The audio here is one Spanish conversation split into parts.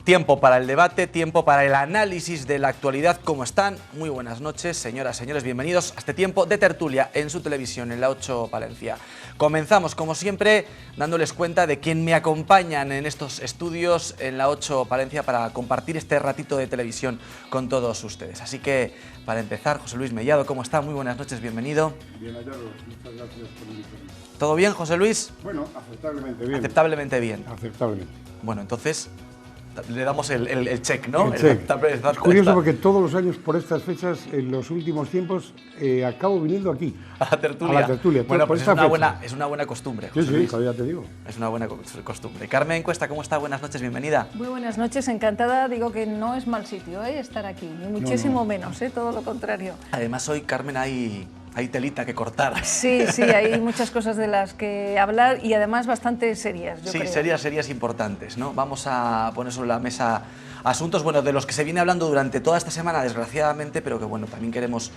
Tiempo para el debate, tiempo para el análisis de la actualidad. ¿Cómo están? Muy buenas noches, señoras, señores. Bienvenidos a este tiempo de tertulia en su televisión, en la 8 Palencia. Comenzamos, como siempre, dándoles cuenta de quién me acompañan en estos estudios en la 8 Palencia para compartir este ratito de televisión con todos ustedes. Así que, para empezar, José Luis Mellado, ¿cómo está? Muy buenas noches, bienvenido. Bien hallado, muchas gracias por invitarme. ¿Todo bien, José Luis? Bueno, aceptablemente bien. Aceptablemente bien. Aceptablemente. Bueno, entonces le damos el check, ¿no? El check. Es curioso porque todos los años por estas fechas, en los últimos tiempos, acabo viniendo aquí. A la tertulia. A la tertulia. Bueno, pues es una buena costumbre, Sí, José Luis. ya te digo. Es una buena costumbre. Carmen Cuesta, ¿cómo está? Buenas noches, bienvenida. Muy buenas noches, encantada. Digo que no es mal sitio estar aquí, ni muchísimo menos, todo lo contrario. Además, hoy, Carmen, hay telita que cortar. Sí, hay muchas cosas de las que hablar y además bastante serias, yo creo. Sí, serias importantes, ¿no? Vamos a poner sobre la mesa asuntos, bueno, de los que se viene hablando durante toda esta semana, desgraciadamente, pero que, bueno, también queremos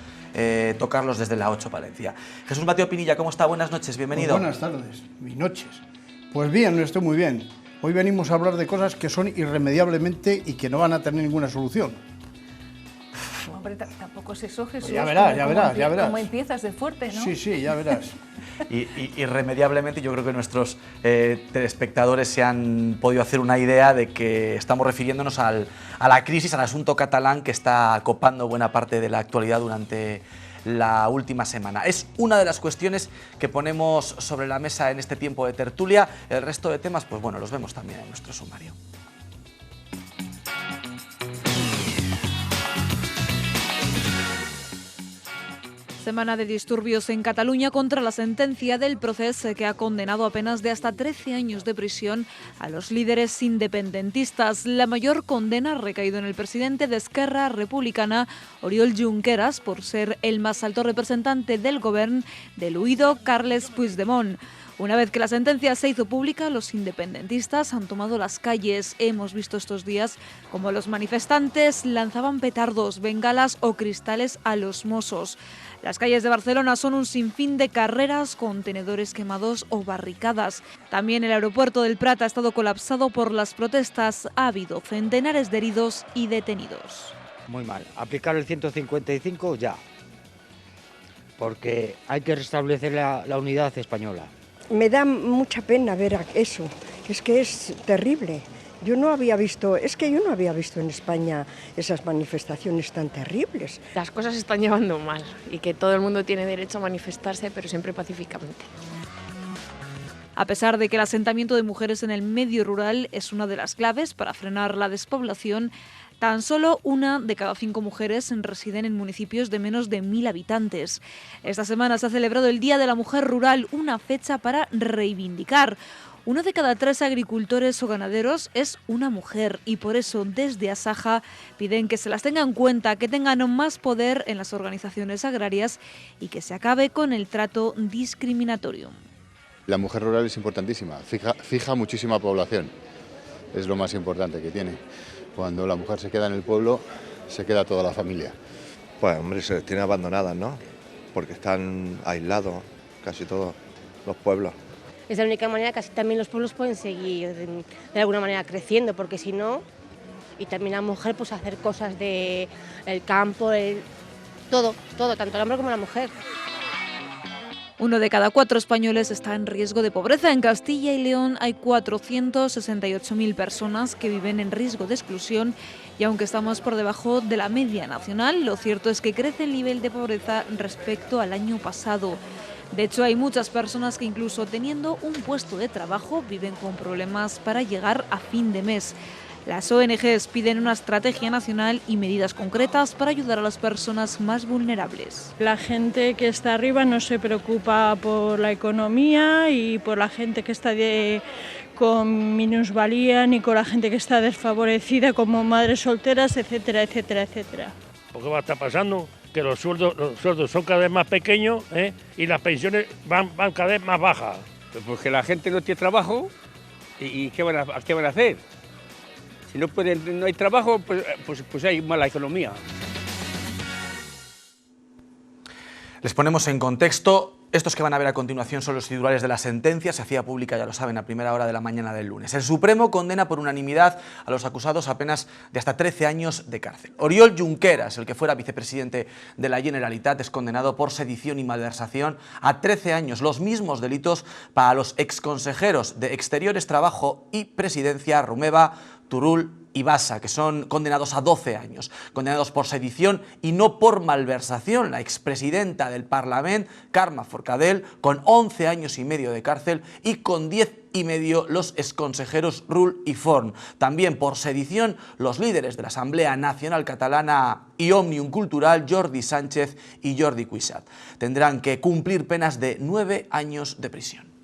tocarlos desde la 8 Palencia. Jesús Mateo Pinilla, ¿cómo está? Buenas noches, bienvenido. Pues buenas tardes, mis noches. Pues bien, estoy muy bien. Hoy venimos a hablar de cosas que son irremediablemente y que no van a tener ninguna solución. Hombre, tampoco es eso, Jesús. Ya verás. Como empiezas de fuerte, ¿no? Sí, ya verás. Irremediablemente, yo creo que nuestros telespectadores se han podido hacer una idea de que estamos refiriéndonos a la crisis, al asunto catalán que está copando buena parte de la actualidad durante la última semana. Es una de las cuestiones que ponemos sobre la mesa en este tiempo de tertulia. El resto de temas, pues bueno, los vemos también en nuestro sumario. Semana de disturbios en Cataluña contra la sentencia del proceso que ha condenado a penas de hasta 13 años de prisión a los líderes independentistas. La mayor condena ha recaído en el presidente de Esquerra Republicana, Oriol Junqueras, por ser el más alto representante del gobierno del huido Carles Puigdemont. Una vez que la sentencia se hizo pública, los independentistas han tomado las calles. Hemos visto estos días como los manifestantes lanzaban petardos, bengalas o cristales a los Mossos. Las calles de Barcelona son un sinfín de carreras, contenedores quemados o barricadas. También el aeropuerto del Prat ha estado colapsado por las protestas. Ha habido centenares de heridos y detenidos. Muy mal. Aplicar el 155 ya, porque hay que restablecer la unidad española. Me da mucha pena ver eso, es que es terrible. Yo no había visto en España esas manifestaciones tan terribles. Las cosas se están llevando mal y que todo el mundo tiene derecho a manifestarse, pero siempre pacíficamente. A pesar de que el asentamiento de mujeres en el medio rural es una de las claves para frenar la despoblación, tan solo 1 de cada 5 mujeres residen en municipios de menos de 1000 habitantes. Esta semana se ha celebrado el Día de la Mujer Rural, una fecha para reivindicar. 1 de cada 3 agricultores o ganaderos es una mujer y por eso desde Asaja piden que se las tenga en cuenta, que tengan más poder en las organizaciones agrarias y que se acabe con el trato discriminatorio. La mujer rural es importantísima, fija muchísima población, es lo más importante que tiene. Cuando la mujer se queda en el pueblo, se queda toda la familia. Pues hombre, se tiene abandonadas, ¿no? Porque están aislados casi todos los pueblos. Es la única manera que así también los pueblos pueden seguir de alguna manera creciendo, porque si no, y también la mujer pues hacer cosas del campo, todo, tanto el hombre como la mujer. 1 de cada 4 españoles está en riesgo de pobreza. En Castilla y León hay 468.000 personas que viven en riesgo de exclusión y aunque estamos por debajo de la media nacional, lo cierto es que crece el nivel de pobreza respecto al año pasado. De hecho, hay muchas personas que incluso teniendo un puesto de trabajo viven con problemas para llegar a fin de mes. Las ONGs piden una estrategia nacional y medidas concretas para ayudar a las personas más vulnerables. La gente que está arriba no se preocupa por la economía y por la gente que está con minusvalía, ni con la gente que está desfavorecida como madres solteras, etcétera, etcétera, etcétera. ¿Por qué va a estar pasando? Que los sueldos son cada vez más pequeños y las pensiones van cada vez más bajas. Porque la gente no tiene trabajo y ¿qué van a hacer? Si no hay trabajo, pues hay mala economía. Les ponemos en contexto. Estos que van a ver a continuación son los titulares de la sentencia. Se hacía pública, ya lo saben, a primera hora de la mañana del lunes. El Supremo condena por unanimidad a los acusados a penas de hasta 13 años de cárcel. Oriol Junqueras, el que fuera vicepresidente de la Generalitat, es condenado por sedición y malversación a 13 años, los mismos delitos para los exconsejeros de Exteriores, Trabajo y Presidencia, Romeva, Turull y Bassa, que son condenados a 12 años, condenados por sedición y no por malversación. La expresidenta del Parlament, Carme Forcadell, con 11 años y medio de cárcel, y con 10 y medio los exconsejeros Rull y Forn. También por sedición los líderes de la Asamblea Nacional Catalana y Òmnium Cultural, Jordi Sánchez y Jordi Cuixart. Tendrán que cumplir penas de 9 años de prisión.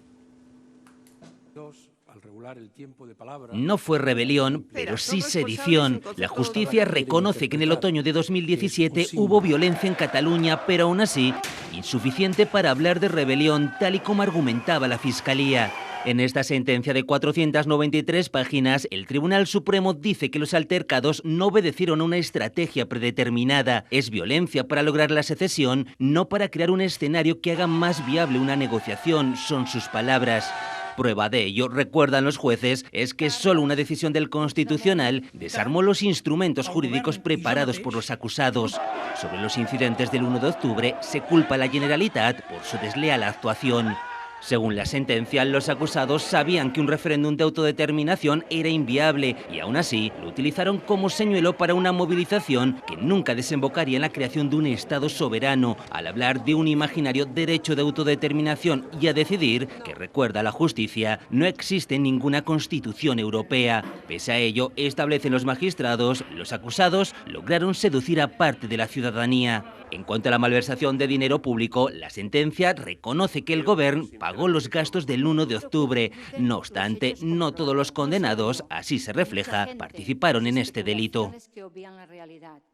No fue rebelión, pero sí sedición. La justicia reconoce que en el otoño de 2017 hubo violencia en Cataluña, pero aún así, insuficiente para hablar de rebelión, tal y como argumentaba la Fiscalía. En esta sentencia de 493 páginas, el Tribunal Supremo dice que los altercados no obedecieron a una estrategia predeterminada. Es violencia para lograr la secesión, no para crear un escenario que haga más viable una negociación, son sus palabras. Prueba de ello, recuerdan los jueces, es que solo una decisión del Constitucional desarmó los instrumentos jurídicos preparados por los acusados. Sobre los incidentes del 1 de octubre, se culpa a la Generalitat por su desleal actuación. Según la sentencia, los acusados sabían que un referéndum de autodeterminación era inviable y aún así lo utilizaron como señuelo para una movilización que nunca desembocaría en la creación de un Estado soberano, al hablar de un imaginario derecho de autodeterminación y a decidir que, recuerda la justicia, no existe ninguna constitución europea. Pese a ello, establecen los magistrados, los acusados lograron seducir a parte de la ciudadanía. En cuanto a la malversación de dinero público, la sentencia reconoce que el Gobierno pagó los gastos del 1 de octubre. No obstante, no todos los condenados, así se refleja, participaron en este delito.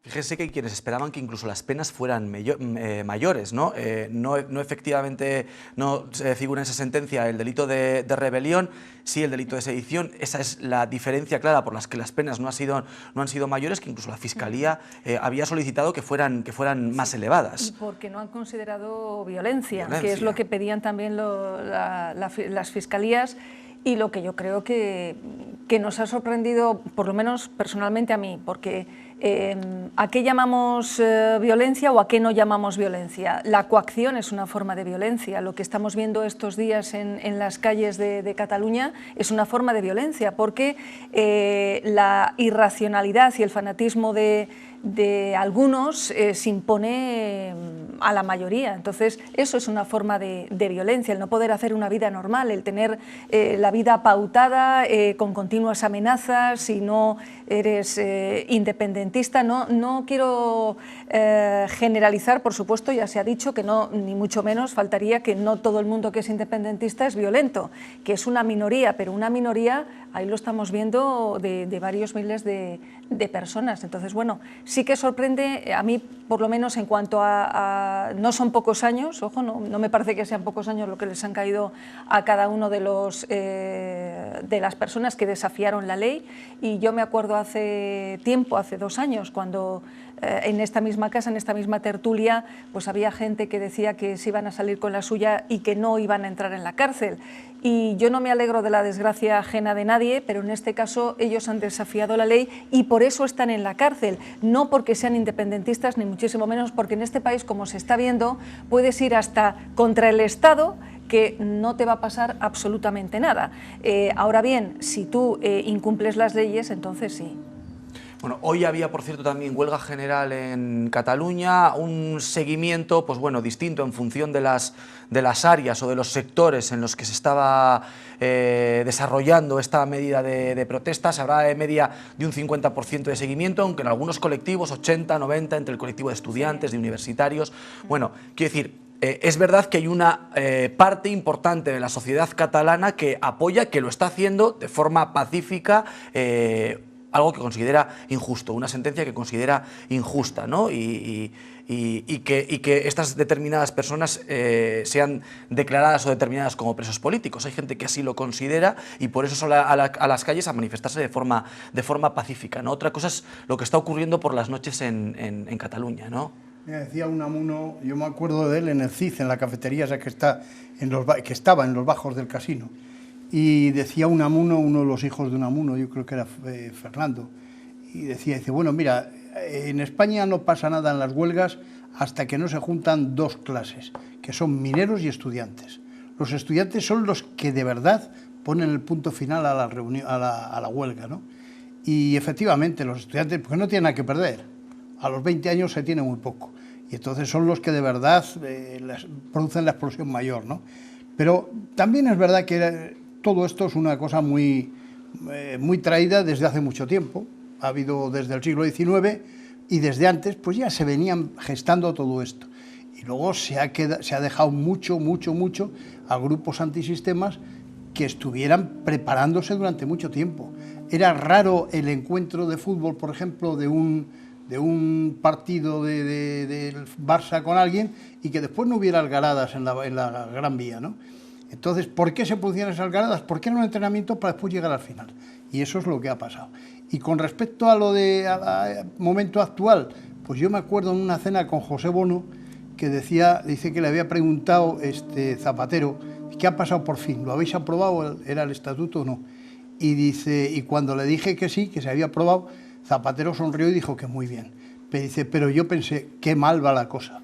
Fíjense que hay quienes esperaban que incluso las penas fueran mayores, ¿no? No efectivamente no figura en esa sentencia el delito de rebelión, sí el delito de sedición. Esa es la diferencia clara por las que las penas no han sido mayores, que incluso la Fiscalía había solicitado que fueran más elevadas. Y porque no han considerado violencia, que es lo que pedían también las fiscalías, y lo que yo creo que nos ha sorprendido, por lo menos personalmente a mí, porque ¿a qué llamamos violencia o a qué no llamamos violencia? La coacción es una forma de violencia. Lo que estamos viendo estos días en las calles de Cataluña es una forma de violencia, porque la irracionalidad y el fanatismo de algunos se impone a la mayoría. Entonces eso es una forma de violencia, el no poder hacer una vida normal, el tener la vida pautada con continuas amenazas. Si no eres independentista, no quiero generalizar, por supuesto, ya se ha dicho que no, ni mucho menos, faltaría que no todo el mundo que es independentista es violento, que es una minoría, pero una minoría, ahí lo estamos viendo, de varios miles de personas. Entonces, bueno, sí que sorprende, a mí por lo menos en cuanto a no son pocos años, ojo, no me parece que sean pocos años lo que les han caído a cada uno de las personas que desafiaron la ley. Y yo me acuerdo hace tiempo, hace 2 años, cuando en esta misma casa, en esta misma tertulia, pues había gente que decía que se iban a salir con la suya y que no iban a entrar en la cárcel. Y yo no me alegro de la desgracia ajena de nadie, pero en este caso ellos han desafiado la ley y por eso están en la cárcel, no porque sean independentistas, ni muchísimo menos, porque en este país, como se está viendo, puedes ir hasta contra el Estado, que no te va a pasar absolutamente nada. Ahora bien, si tú incumples las leyes, entonces sí. Bueno, hoy había, por cierto, también huelga general en Cataluña, un seguimiento, pues bueno, distinto en función de las áreas o de los sectores en los que se estaba desarrollando esta medida de protesta. Se hablaba de media de un 50% de seguimiento, aunque en algunos colectivos, 80, 90, entre el colectivo de estudiantes, de universitarios. Bueno, quiero decir, es verdad que hay una parte importante de la sociedad catalana que apoya, que lo está haciendo de forma pacífica, algo que considera injusto, una sentencia que considera injusta, ¿no? Y que estas determinadas personas sean declaradas o determinadas como presos políticos. Hay gente que así lo considera y por eso sale a las calles a manifestarse de forma pacífica, ¿no? Otra cosa es lo que está ocurriendo por las noches en Cataluña, ¿no? Me decía Unamuno, yo me acuerdo de él en el CID, en la cafetería esa que estaba en los bajos del casino, y decía Unamuno, uno de los hijos de Unamuno, yo creo que era Fernando, y dice, bueno, mira, en España no pasa nada en las huelgas hasta que no se juntan dos clases, que son mineros y estudiantes. Los estudiantes son los que de verdad ponen el punto final a la reunión, a la huelga, ¿no? Y efectivamente los estudiantes, porque no tienen nada que perder, a los 20 años se tiene muy poco, y entonces son los que de verdad producen la explosión mayor, ¿no? Pero también es verdad que todo esto es una cosa muy traída desde hace mucho tiempo, ha habido desde el siglo XIX, y desde antes pues ya se venían gestando todo esto. Y luego se ha dejado mucho a grupos antisistemas que estuvieran preparándose durante mucho tiempo. Era raro el encuentro de fútbol, por ejemplo, de un partido del Barça con alguien y que después no hubiera algaradas en la Gran Vía, ¿no? Entonces, ¿por qué se producían esas algaradas? Porque era un entrenamiento para después llegar al final. Y eso es lo que ha pasado. Y con respecto a lo al momento actual, pues yo me acuerdo en una cena con José Bono que dice que le había preguntado Zapatero, ¿qué ha pasado por fin? ¿Lo habéis aprobado? ¿Era el estatuto o no? Y dice, y cuando le dije que sí, que se había aprobado, Zapatero sonrió y dijo que muy bien. Pero dice, pero yo pensé, qué mal va la cosa.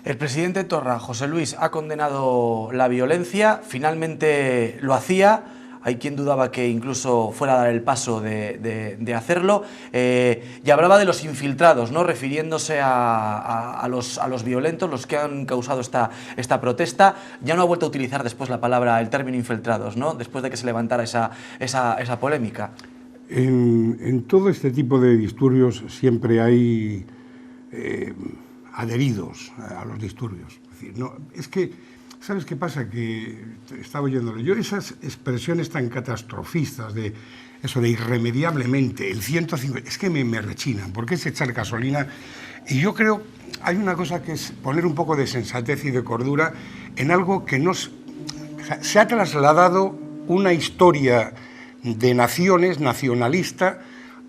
El presidente Torra, José Luis, ha condenado la violencia, finalmente lo hacía. Hay quien dudaba que incluso fuera a dar el paso de hacerlo, y hablaba de los infiltrados, ¿no? Refiriéndose a los violentos, los que han causado esta protesta. Ya no ha vuelto a utilizar después el término infiltrados, ¿no? Después de que se levantara esa polémica. En todo este tipo de disturbios siempre hay adheridos a los disturbios. Es decir, no, es que ¿sabes qué pasa? Que estaba oyéndolo yo, esas expresiones tan catastrofistas de eso de irremediablemente, el 150, es que me rechinan, porque es echar gasolina. Y yo creo, hay una cosa que es poner un poco de sensatez y de cordura en algo que se ha trasladado una historia de naciones, nacionalista,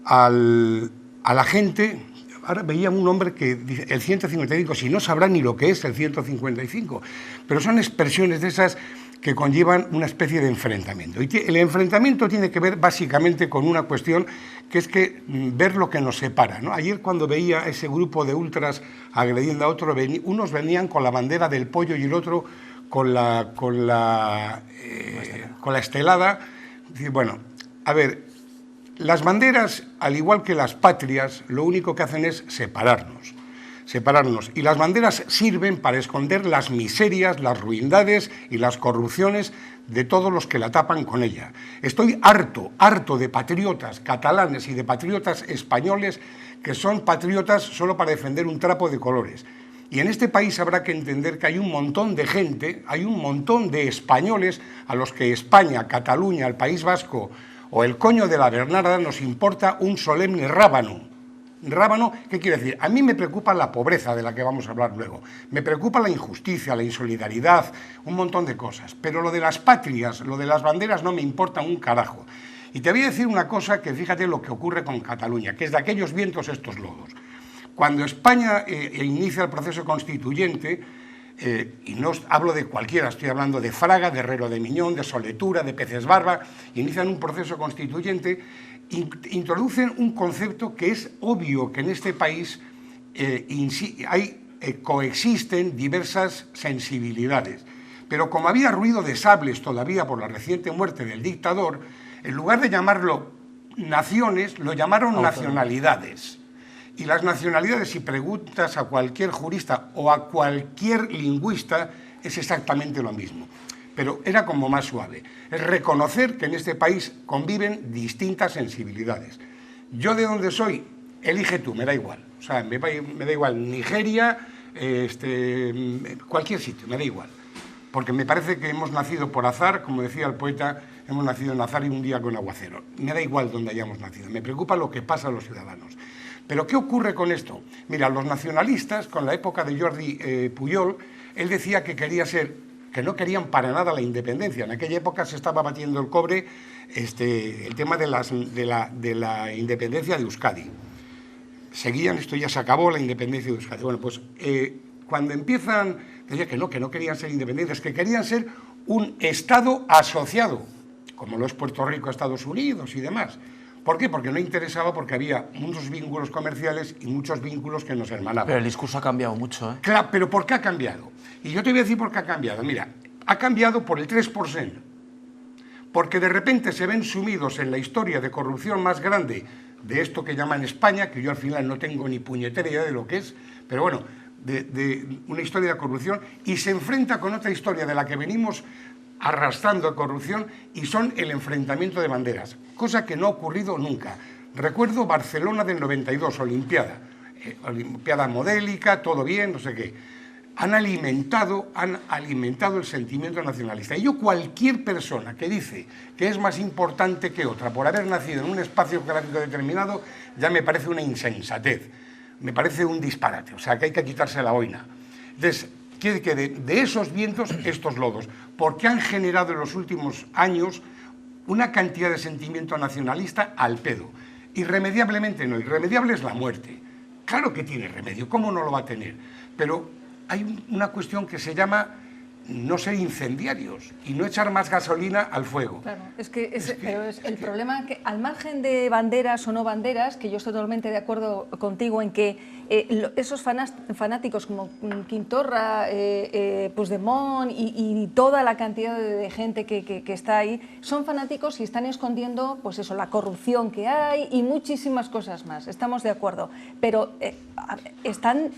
a la gente. Ahora veía un hombre que dice el 155, si no sabrá ni lo que es el 155, pero son expresiones de esas que conllevan una especie de enfrentamiento. Y el enfrentamiento tiene que ver básicamente con una cuestión que es que ver lo que nos separa, ¿no? Ayer cuando veía ese grupo de ultras agrediendo a otro, unos venían con la bandera del pollo y el otro con la estelada. Bueno, a ver, las banderas, al igual que las patrias, lo único que hacen es separarnos. Y las banderas sirven para esconder las miserias, las ruindades y las corrupciones de todos los que la tapan con ella. Estoy harto de patriotas catalanes y de patriotas españoles que son patriotas solo para defender un trapo de colores. Y en este país habrá que entender que hay un montón de gente, hay un montón de españoles a los que España, Cataluña, el País Vasco o el coño de la Bernarda nos importa un solemne rábano. ¿Rábano qué quiere decir? A mí me preocupa la pobreza, de la que vamos a hablar luego. Me preocupa la injusticia, la insolidaridad, un montón de cosas. Pero lo de las patrias, lo de las banderas no me importa un carajo. Y te voy a decir una cosa que fíjate lo que ocurre con Cataluña, que es de aquellos vientos estos lodos. Cuando España inicia el proceso constituyente, y no hablo de cualquiera, estoy hablando de Fraga, de Herrero de Miñón, de Soletura, de Peces Barba, inician un proceso constituyente, introducen un concepto que es obvio que en este país coexisten diversas sensibilidades. Pero como había ruido de sables todavía por la reciente muerte del dictador, en lugar de llamarlo naciones, lo llamaron nacionalidades. Y las nacionalidades, si preguntas a cualquier jurista o a cualquier lingüista, es exactamente lo mismo. Pero era como más suave. Es reconocer que en este país conviven distintas sensibilidades. Yo de donde soy, elige tú, me da igual. O sea, me da igual Nigeria, cualquier sitio, me da igual. Porque me parece que hemos nacido por azar, como decía el poeta, hemos nacido en azar y un día con aguacero. Me da igual donde hayamos nacido, me preocupa lo que pasa a los ciudadanos. Pero ¿qué ocurre con esto? Mira, los nacionalistas, con la época de Jordi Pujol, él decía que que no querían para nada la independencia. En aquella época se estaba batiendo el cobre el tema de la independencia de Euskadi. seguían, esto ya se acabó, la independencia de Euskadi. Bueno, pues cuando empiezan, decía que no querían ser independientes, que querían ser un Estado asociado, como lo es Puerto Rico a Estados Unidos y demás. ¿Por qué? Porque no interesaba, porque había muchos vínculos comerciales y muchos vínculos que nos hermanaban. Pero el discurso ha cambiado mucho, ¿eh? Claro, pero ¿por qué ha cambiado? Y yo te voy a decir por qué ha cambiado. Mira, ha cambiado por el 3%. Porque de repente se ven sumidos en la historia de corrupción más grande de esto que llaman España, que yo al final no tengo ni puñetera idea de lo que es, pero bueno, de una historia de corrupción, y se enfrenta con otra historia de la que venimos arrastrando a corrupción, y son el enfrentamiento de banderas, cosa que no ha ocurrido nunca. Recuerdo Barcelona del 92, Olimpiada modélica, todo bien, no sé qué. Han alimentado el sentimiento nacionalista. Y yo, cualquier persona que dice que es más importante que otra por haber nacido en un espacio geográfico determinado, ya me parece una insensatez, me parece un disparate, o sea, que hay que quitarse la boina. Entonces, quiere que de esos vientos, estos lodos, porque han generado en los últimos años una cantidad de sentimiento nacionalista al pedo. Irremediablemente no, irremediable es la muerte. Claro que tiene remedio, ¿cómo no lo va a tener? Pero hay una cuestión que se llama no ser incendiarios y no echar más gasolina al fuego. Claro, pero el problema que, al margen de banderas o no banderas, que yo estoy totalmente de acuerdo contigo en que esos fanáticos como Quintorra, Puigdemont y toda la cantidad de gente que está ahí, son fanáticos y están escondiendo, pues eso, la corrupción que hay y muchísimas cosas más. Estamos de acuerdo, pero están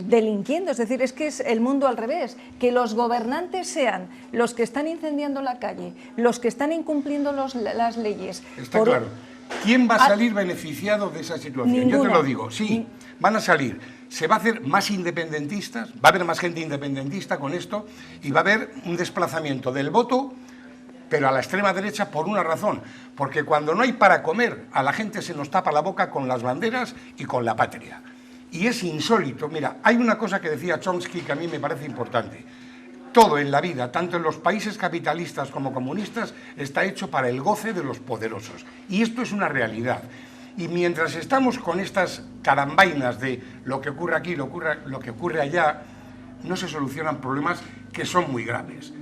delinquiendo, es decir, es que es el mundo al revés, que los gobernantes sean los que están incendiando la calle, los que están incumpliendo las leyes. Está claro. ¿Quién va a salir beneficiado de esa situación? Ninguna. Yo te lo digo, sí, van a salir. Se va a hacer más independentistas, va a haber más gente independentista con esto y va a haber un desplazamiento del voto, pero a la extrema derecha por una razón, porque cuando no hay para comer, a la gente se nos tapa la boca con las banderas y con la patria. Y es insólito. Mira, hay una cosa que decía Chomsky que a mí me parece importante. Todo en la vida, tanto en los países capitalistas como comunistas, está hecho para el goce de los poderosos. Y esto es una realidad. Y mientras estamos con estas carambainas de lo que ocurre aquí, lo que ocurre allá, no se solucionan problemas que son muy graves.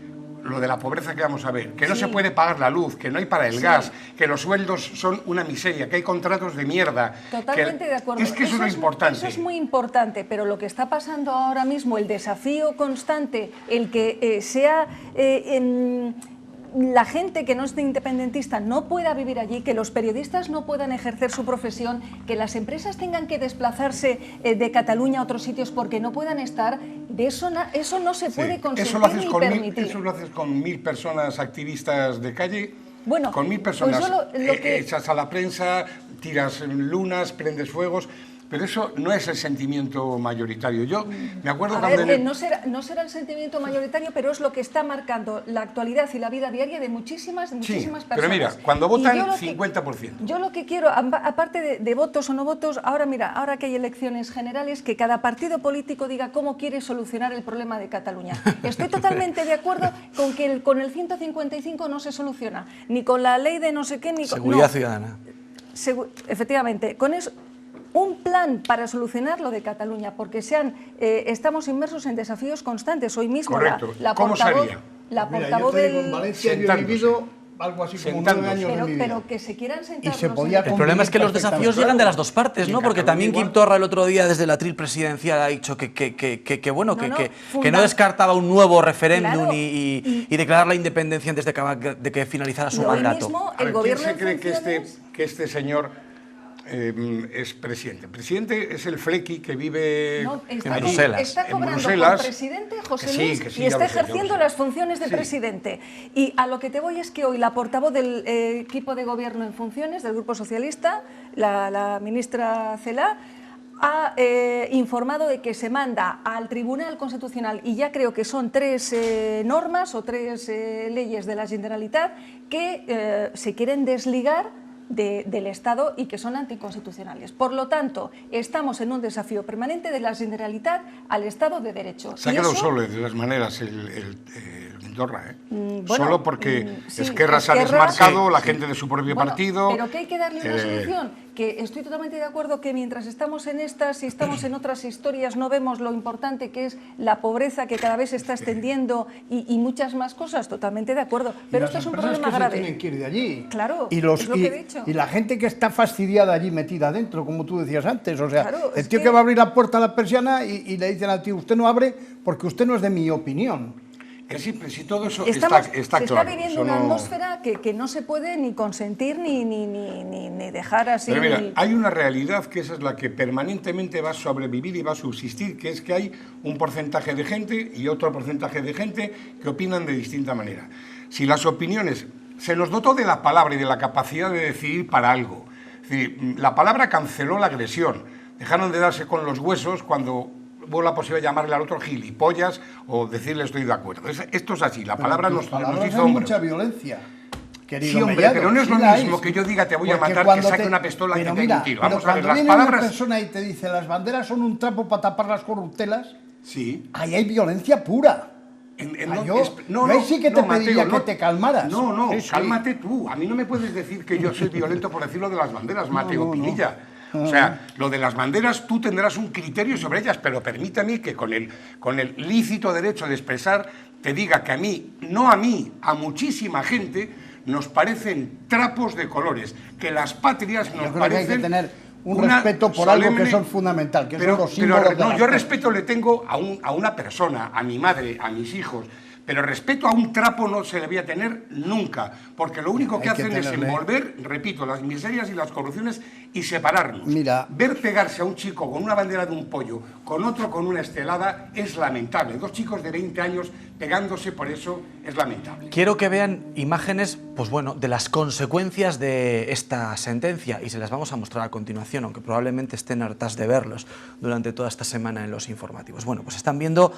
Lo de la pobreza que vamos a ver, que no se puede pagar la luz, que no hay para el gas, que los sueldos son una miseria, que hay contratos de mierda. Totalmente de acuerdo. Es que eso es lo importante. Eso es muy importante, pero lo que está pasando ahora mismo, el desafío constante, el que sea la gente que no es independentista no pueda vivir allí, que los periodistas no puedan ejercer su profesión, que las empresas tengan que desplazarse de Cataluña a otros sitios porque no puedan estar, eso no se puede consentir ni permitir. Eso lo haces con 1000 personas activistas de calle, bueno, con 1000 personas pues echas a la prensa, tiras lunas, prendes fuegos. Pero eso no es el sentimiento mayoritario. Yo me acuerdo cuando... no será el sentimiento mayoritario, pero es lo que está marcando la actualidad y la vida diaria de muchísimas personas. Pero mira, cuando votan, 50%. Yo lo que quiero, aparte de votos o no votos, ahora que hay elecciones generales, que cada partido político diga cómo quiere solucionar el problema de Cataluña. Estoy totalmente de acuerdo con que con el 155 no se soluciona, ni con la ley de no sé qué, ni con... Seguridad ciudadana. Efectivamente, con eso... Un plan para solucionar lo de Cataluña, porque estamos inmersos en desafíos constantes. Hoy mismo correcto. la ¿Cómo sería? La portavoz del... Valencia yo he vivido algo así como 9 años de mi vida. Pero que se quieran sentar... El problema es que los desafíos llegan de las dos partes, ¿no? Porque también Quintorra el otro día desde el atril presidencial ha dicho que no descartaba un nuevo referéndum y declarar la independencia antes de que finalizara su mandato. Mismo, el gobierno ¿Quién se cree que este señor es presidente? El presidente es el flequi que vive en Bruselas. Está cobrando por presidente José Luis y está ejerciendo las funciones de presidente. Y a lo que te voy es que hoy la portavoz del equipo de gobierno en funciones del Grupo Socialista, la ministra Celaá, ha informado de que se manda al Tribunal Constitucional, y ya creo que son 3 normas o 3 leyes de la Generalitat que se quieren desligar del Estado y que son anticonstitucionales. Por lo tanto, estamos en un desafío permanente de la Generalitat al Estado de Derecho. Se ha quedado solo, de todas maneras, Quindorra, Bueno, solo porque sí, Esquerra se ha desmarcado, la gente de su propio partido. Pero que hay que darle una solución, que estoy totalmente de acuerdo que mientras estamos en estas y estamos en otras historias no vemos lo importante que es la pobreza que cada vez se está extendiendo y muchas más cosas, totalmente de acuerdo. Pero esto es un problema grave. Tienen que ir de allí. Claro, es lo que he dicho. Y la gente que está fastidiada allí metida adentro, como tú decías antes, o sea, claro, el tío que va a abrir la puerta a la persiana y le dicen al tío, usted no abre porque usted no es de mi opinión. Si todo eso está claro. Se está viviendo una atmósfera que no se puede ni consentir ni dejar así. Pero mira, hay una realidad que esa es la que permanentemente va a sobrevivir y va a subsistir, que es que hay un porcentaje de gente y otro porcentaje de gente que opinan de distinta manera. Si las opiniones... Se nos dotó de la palabra y de la capacidad de decidir para algo. Es decir, la palabra canceló la agresión. Dejaron de darse con los huesos cuando hubo la posibilidad de llamarle al otro gilipollas o decirle estoy de acuerdo. Esto es así, la palabra nos hizo hombre. Mucha violencia. Sí, hombre, Mellado, pero no es lo mismo que yo diga te voy a matar que saque una pistola y te pegue un tiro. Vamos a ver, las palabras... Una persona y te dice las banderas son un trapo para tapar las corruptelas, sí. Ahí hay violencia pura. Ahí sí que te pediría que te calmaras. No, cálmate tú. A mí no me puedes decir que yo soy violento por decirlo de las banderas, Mateo Pinilla. O sea, lo de las banderas tú tendrás un criterio sobre ellas, pero permítame que con el lícito derecho de expresar te diga que a mí, no a mí, a muchísima gente nos parecen trapos de colores, que las patrias nos parecen... Que hay que tener un respeto por algo que es fundamental, que son los símbolos de la yo respeto le tengo a una persona, a mi madre, a mis hijos, pero respeto a un trapo no se le voy a tener nunca, porque lo único que hacen es envolver, repito, las miserias y las corrupciones y separarnos. Mira, ver pegarse a un chico con una bandera de un pollo, con otro con una estelada, es lamentable. Dos chicos de 20 años pegándose por eso es lamentable. Quiero que vean imágenes, pues bueno, de las consecuencias de esta sentencia y se las vamos a mostrar a continuación, aunque probablemente estén hartas de verlos durante toda esta semana en los informativos. Bueno, pues están viendo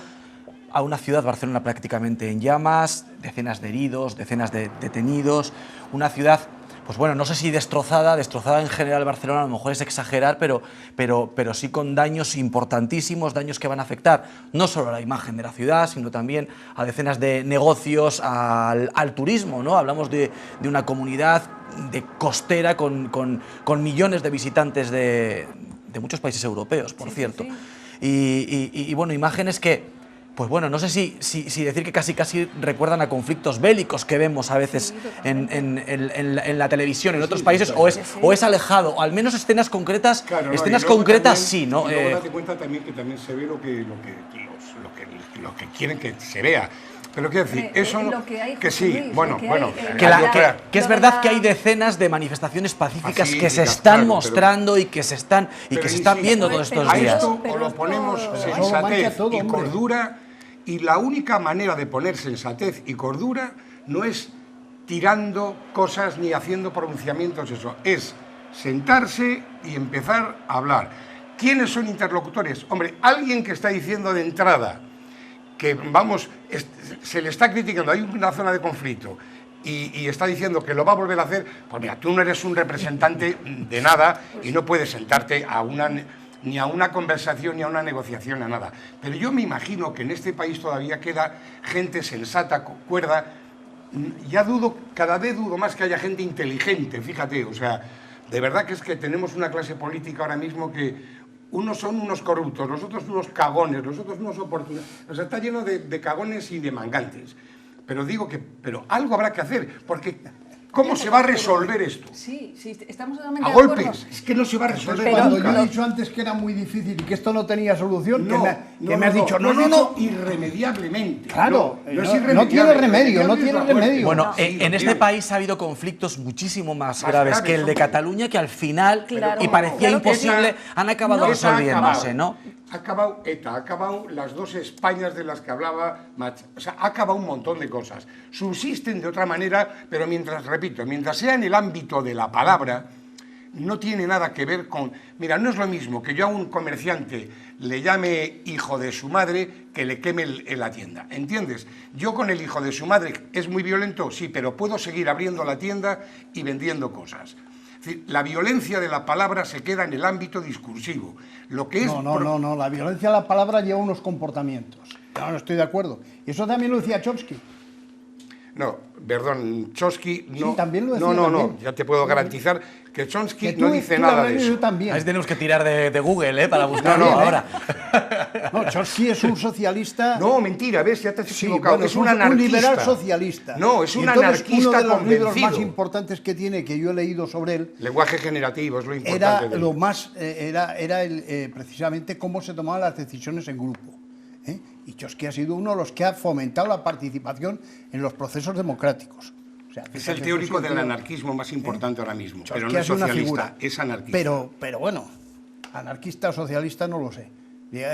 a una ciudad, Barcelona, prácticamente en llamas, decenas de heridos, decenas de detenidos, una ciudad, pues bueno, no sé si destrozada en general Barcelona, a lo mejor es exagerar, pero sí con daños importantísimos, daños que van a afectar no solo a la imagen de la ciudad, sino también a decenas de negocios, al turismo, ¿no? Hablamos de una comunidad costera con millones de visitantes de muchos países europeos, por cierto. Sí. Y bueno, imágenes que... Pues bueno, no sé si decir que casi recuerdan a conflictos bélicos que vemos a veces en la televisión en otros países, o es alejado, o al menos escenas concretas, claro, escenas concretas sí, ¿no? Y luego date cuenta también que se ve lo que quieren que se vea. Pero quiero decir, eso que sí, que es verdad que hay decenas de manifestaciones pacíficas que se están mostrando y que se están viendo todos estos días. A esto o lo ponemos sensatez y cordura, y la única manera de poner sensatez y cordura no es tirando cosas ni haciendo pronunciamientos, eso es sentarse y empezar a hablar. ¿Quiénes son interlocutores? Hombre, alguien que está diciendo de entrada que, vamos, se le está criticando, hay una zona de conflicto y está diciendo que lo va a volver a hacer, pues mira, tú no eres un representante de nada y no puedes sentarte ni a una conversación, ni a una negociación, a nada. Pero yo me imagino que en este país todavía queda gente sensata, cuerda. Cada vez dudo más que haya gente inteligente, fíjate, o sea, de verdad que es que tenemos una clase política ahora mismo que unos son unos corruptos, los otros unos cagones, los otros unos oportunos. O sea, está lleno de cagones y de mangantes. Pero digo pero algo habrá que hacer, porque ¿cómo se va a resolver esto? Sí, estamos totalmente de acuerdo. A golpes, es que no se va a resolver. Pero cuando yo he dicho antes que era muy difícil y que esto no tenía solución, que me has dicho, no, irremediablemente. Claro, no tiene remedio, no tiene remedio. Bueno, en este país ha habido conflictos muchísimo más graves que el de Cataluña, que al final, y parecía imposible, han acabado resolviéndose, ¿no? Ha acabado ETA, ha acabado las dos Españas de las que hablaba Mach, o sea, ha acabado un montón de cosas. Subsisten de otra manera, pero mientras sea en el ámbito de la palabra, no tiene nada que ver con... Mira, no es lo mismo que yo a un comerciante le llame hijo de su madre que le queme la tienda, ¿entiendes? Yo con el hijo de su madre es muy violento, sí, pero puedo seguir abriendo la tienda y vendiendo cosas. Es decir, la violencia de la palabra se queda en el ámbito discursivo. Lo que es no, la violencia de la palabra lleva unos comportamientos. Yo no estoy de acuerdo. Y eso también lo decía Chomsky. No, perdón, Chomsky no. Sí, también lo decía no, también. ya te puedo garantizar que Chomsky Que no dice nada de eso. Ahí tenemos que tirar de Google, para buscarlo No, ahora. No, Chomsky es un socialista. No, mentira, ves, ya te has equivocado. Bueno, es un anarquista. Un liberal socialista. No, es un Entonces, anarquista uno de los libros convencido. más importantes que tiene, que yo he leído sobre él, Lenguaje generativo es lo importante. era de él. lo más, precisamente cómo se tomaban las decisiones en grupo. Y Chomsky ha sido uno de los que ha fomentado la participación en los procesos democráticos. O sea, es el teórico del anarquismo más importante ahora mismo, pero no Chomsky es ha sido una socialista, figura. es anarquista. Pero bueno, anarquista o socialista no lo sé.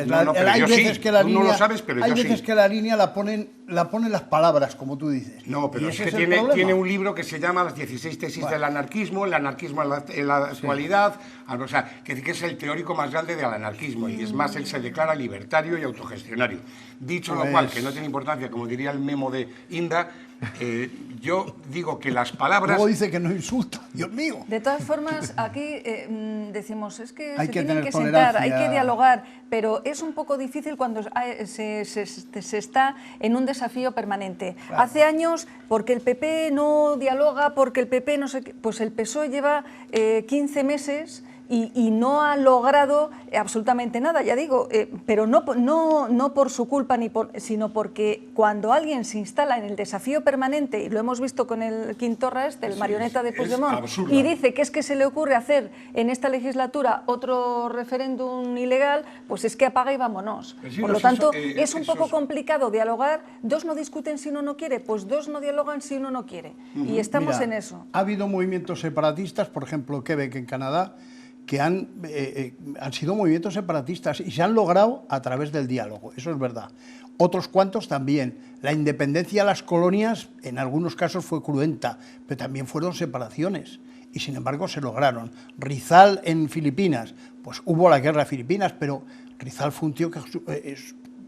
No, pero hay yo veces sí. que la Tú línea, no lo sabes, pero hay yo veces sí. que la línea la ponen las palabras, como tú dices. No, pero Y es ese que el problema. tiene un libro que se llama Las 16 tesis del anarquismo, el anarquismo en la actualidad, o sea, que es el teórico más grande del anarquismo, y es más, él se declara libertario y autogestionario. Dicho lo cual, que no tiene importancia, como diría el memo de Inda, yo digo que las palabras... Luego dice que no insulta, Dios mío. De todas formas, aquí decimos, es que Hay se que tienen tener que sentar, hay tolerancia. que dialogar, pero es un poco difícil cuando se está en un desafío permanente. Claro. Hace años, porque el PP no dialoga, porque el PP no sé qué, pues el PSOE lleva 15 meses y no ha logrado absolutamente nada, ya digo, pero no por su culpa, sino porque cuando alguien se instala en el desafío permanente, y lo hemos visto con el Quintorra el marioneta de Puigdemont, y dice que es que se le ocurre hacer en esta legislatura otro referéndum ilegal, pues es que apaga y vámonos. Por lo tanto, es un poco complicado dialogar. Dos no discuten si uno no quiere, pues dos no dialogan si uno no quiere. Y estamos en eso. Ha habido movimientos separatistas, por ejemplo, Quebec en Canadá, que han sido movimientos separatistas y se han logrado a través del diálogo, eso es verdad. Otros cuantos también. La independencia de las colonias en algunos casos fue cruenta, pero también fueron separaciones y sin embargo se lograron. Rizal en Filipinas, pues hubo la guerra de Filipinas, pero Rizal fue un tío que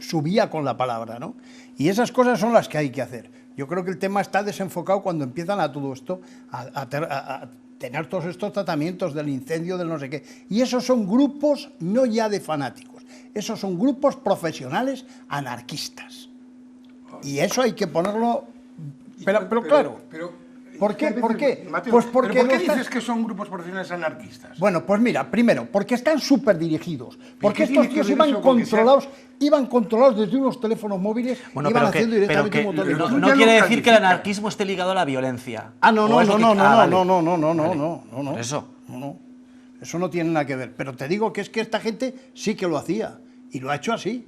subía con la palabra, ¿no? Y esas cosas son las que hay que hacer. Yo creo que el tema está desenfocado cuando empiezan a todo esto, a tener todos estos tratamientos del incendio, del no sé qué. Y esos son grupos no ya de fanáticos, esos son grupos profesionales anarquistas. Y eso hay que ponerlo... Pero claro, ¿por qué? ¿Por qué? Mateo, pues porque ¿pero por qué dices que son grupos profesionales anarquistas? Bueno, pues mira, primero, porque están súper dirigidos, porque qué tiene estos que tíos ver iban eso con que controlados desde unos teléfonos móviles, Bueno, iban pero haciendo que directamente un montón de cosas. no quiere decir que el anarquismo esté ligado a la violencia. No. Eso. Eso no tiene nada que ver. Pero te digo que es que esta gente sí que lo hacía y lo ha hecho así.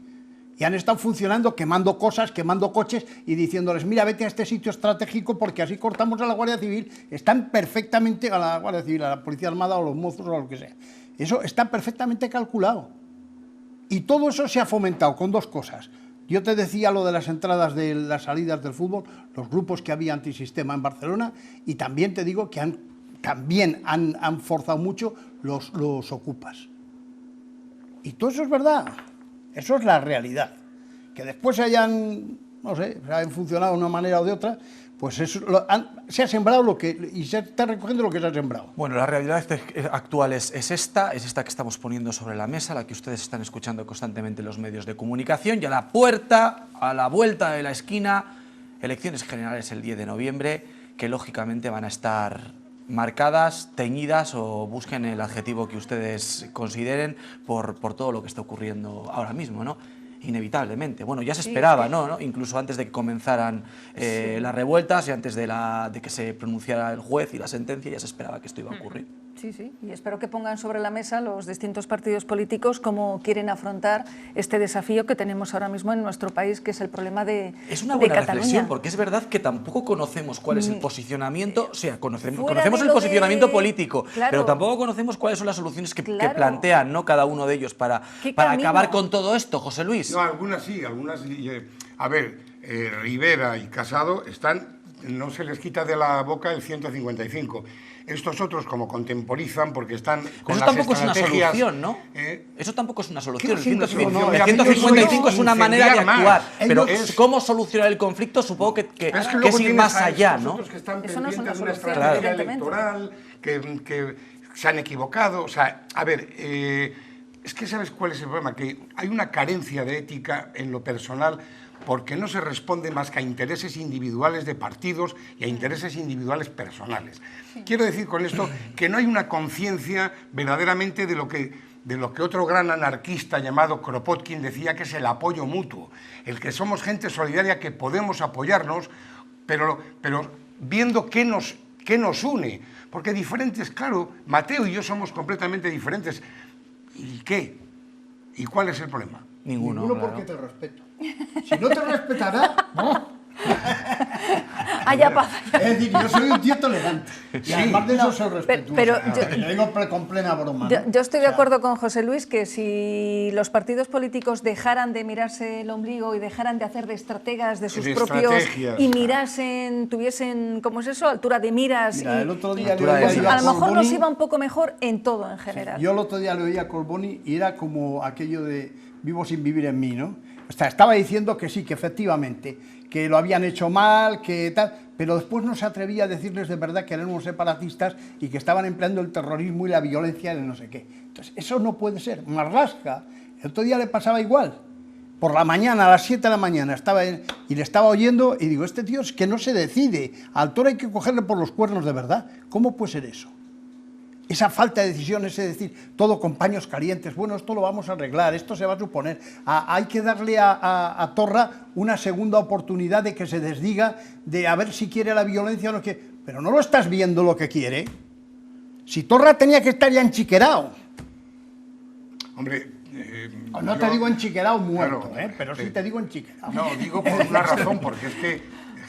Y han estado funcionando, quemando cosas, quemando coches y diciéndoles, mira, vete a este sitio estratégico porque así cortamos a la Guardia Civil. Están perfectamente, a la Guardia Civil, a la Policía Armada o a los mozos o a lo que sea. Eso está perfectamente calculado. Y todo eso se ha fomentado con dos cosas. Yo te decía lo de las entradas de las salidas del fútbol, los grupos que había antisistema en Barcelona, y también te digo que también han forzado mucho los ocupas. Y todo eso es verdad. Eso es la realidad. Que después hayan funcionado de una manera o de otra, pues eso, se ha sembrado y se está recogiendo lo que se ha sembrado. Bueno, la realidad actual es esta que estamos poniendo sobre la mesa, la que ustedes están escuchando constantemente en los medios de comunicación, y a la vuelta de la esquina, elecciones generales el 10 de noviembre, que lógicamente van a estar marcadas, teñidas, o busquen el adjetivo que ustedes consideren, por todo lo que está ocurriendo ahora mismo, ¿no? Inevitablemente. Bueno, ya se esperaba, ¿no? Incluso antes de que comenzaran las revueltas y antes de que se pronunciara el juez y la sentencia, ya se esperaba que esto iba a ocurrir. Sí, sí, y espero que pongan sobre la mesa los distintos partidos políticos cómo quieren afrontar este desafío que tenemos ahora mismo en nuestro país, que es el problema de Cataluña. Es una buena reflexión, porque es verdad que tampoco conocemos cuál es el posicionamiento, o sea, conocemos el posicionamiento político, claro, pero tampoco conocemos cuáles son las soluciones que plantean, ¿no?, cada uno de ellos para acabar con todo esto, José Luis. No, algunas sí, a ver, Rivera y Casado no se les quita de la boca el 155. Estos otros, como contemporizan, porque están con las estrategias... Eso tampoco es una solución, ¿no? Eso tampoco es una solución. El 155 es una manera de actuar, pero cómo solucionar el conflicto supongo que es ir más allá, ¿no? Que están eso no es una pendientes de una solución, estrategia electoral, que se han equivocado. O sea, a ver, es que ¿sabes cuál es el problema? Que hay una carencia de ética en lo personal porque no se responde más que a intereses individuales de partidos y a intereses individuales personales. Quiero decir con esto que no hay una conciencia verdaderamente de lo que otro gran anarquista llamado Kropotkin decía, que es el apoyo mutuo, el que somos gente solidaria, que podemos apoyarnos, pero viendo qué nos une, porque diferentes, claro, Mateo y yo somos completamente diferentes. ¿Y qué? ¿Y cuál es el problema? Ninguno, porque te respeto. Si no te respetara, no. Haya paz. Es decir, yo soy un tío tolerante. Y además de eso soy respetuoso. Pero lo digo con plena broma. Yo estoy de acuerdo con José Luis que si los partidos políticos dejaran de mirarse el ombligo y dejaran de hacer de estrategas de sus propios y mirasen, tuviesen, ¿cómo es eso?, altura de miras. Mira, el otro día pues a lo mejor nos iba un poco mejor en todo en general. Sí, yo el otro día le oía a Colboni y era como aquello de vivo sin vivir en mí, ¿no? O sea, estaba diciendo que sí, que efectivamente, que lo habían hecho mal, que tal, pero después no se atrevía a decirles de verdad que eran unos separatistas y que estaban empleando el terrorismo y la violencia en el no sé qué. Entonces, eso no puede ser. Marlaska, el otro día le pasaba igual. Por la mañana, a las 7 de la mañana, y le estaba oyendo y digo, este tío es que no se decide, al toro hay que cogerle por los cuernos de verdad. ¿Cómo puede ser eso? Esa falta de decisión, ese decir, todo con paños calientes, bueno, esto lo vamos a arreglar, esto se va a suponer. Hay que darle a Torra una segunda oportunidad de que se desdiga, de a ver si quiere la violencia o no quiere. Pero no lo estás viendo lo que quiere. Si Torra tenía que estar ya enchiquerado. Hombre... no te digo enchiquerado muerto, claro, pero sí te digo enchiquerado. No, digo por una razón, porque es que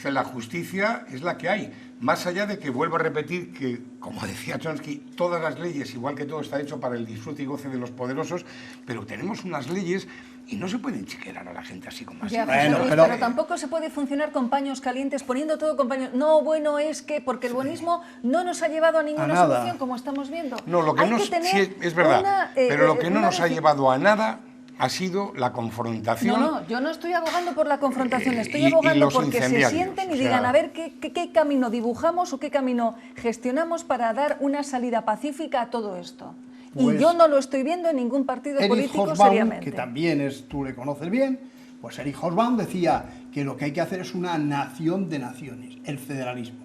la justicia es la que hay. Más allá de que, vuelvo a repetir, que, como decía Chomsky, todas las leyes, igual que todo, está hecho para el disfrute y goce de los poderosos, pero tenemos unas leyes y no se puede enchiquerar a la gente así como así. Pero tampoco se puede funcionar con paños calientes, poniendo todo con paños... No, bueno, es que porque el buenismo no nos ha llevado a ninguna solución, como estamos viendo. No, lo que no... Sí, es verdad, pero lo que no nos ha llevado a nada ha sido la confrontación. No, yo no estoy abogando por la confrontación, estoy abogando porque se sienten y digan, a ver qué camino dibujamos o qué camino gestionamos para dar una salida pacífica a todo esto. Pues, y yo no lo estoy viendo en ningún partido político Hobsbawm, seriamente. Que también tú le conoces bien, pues Erich Hobsbawm decía que lo que hay que hacer es una nación de naciones, el federalismo.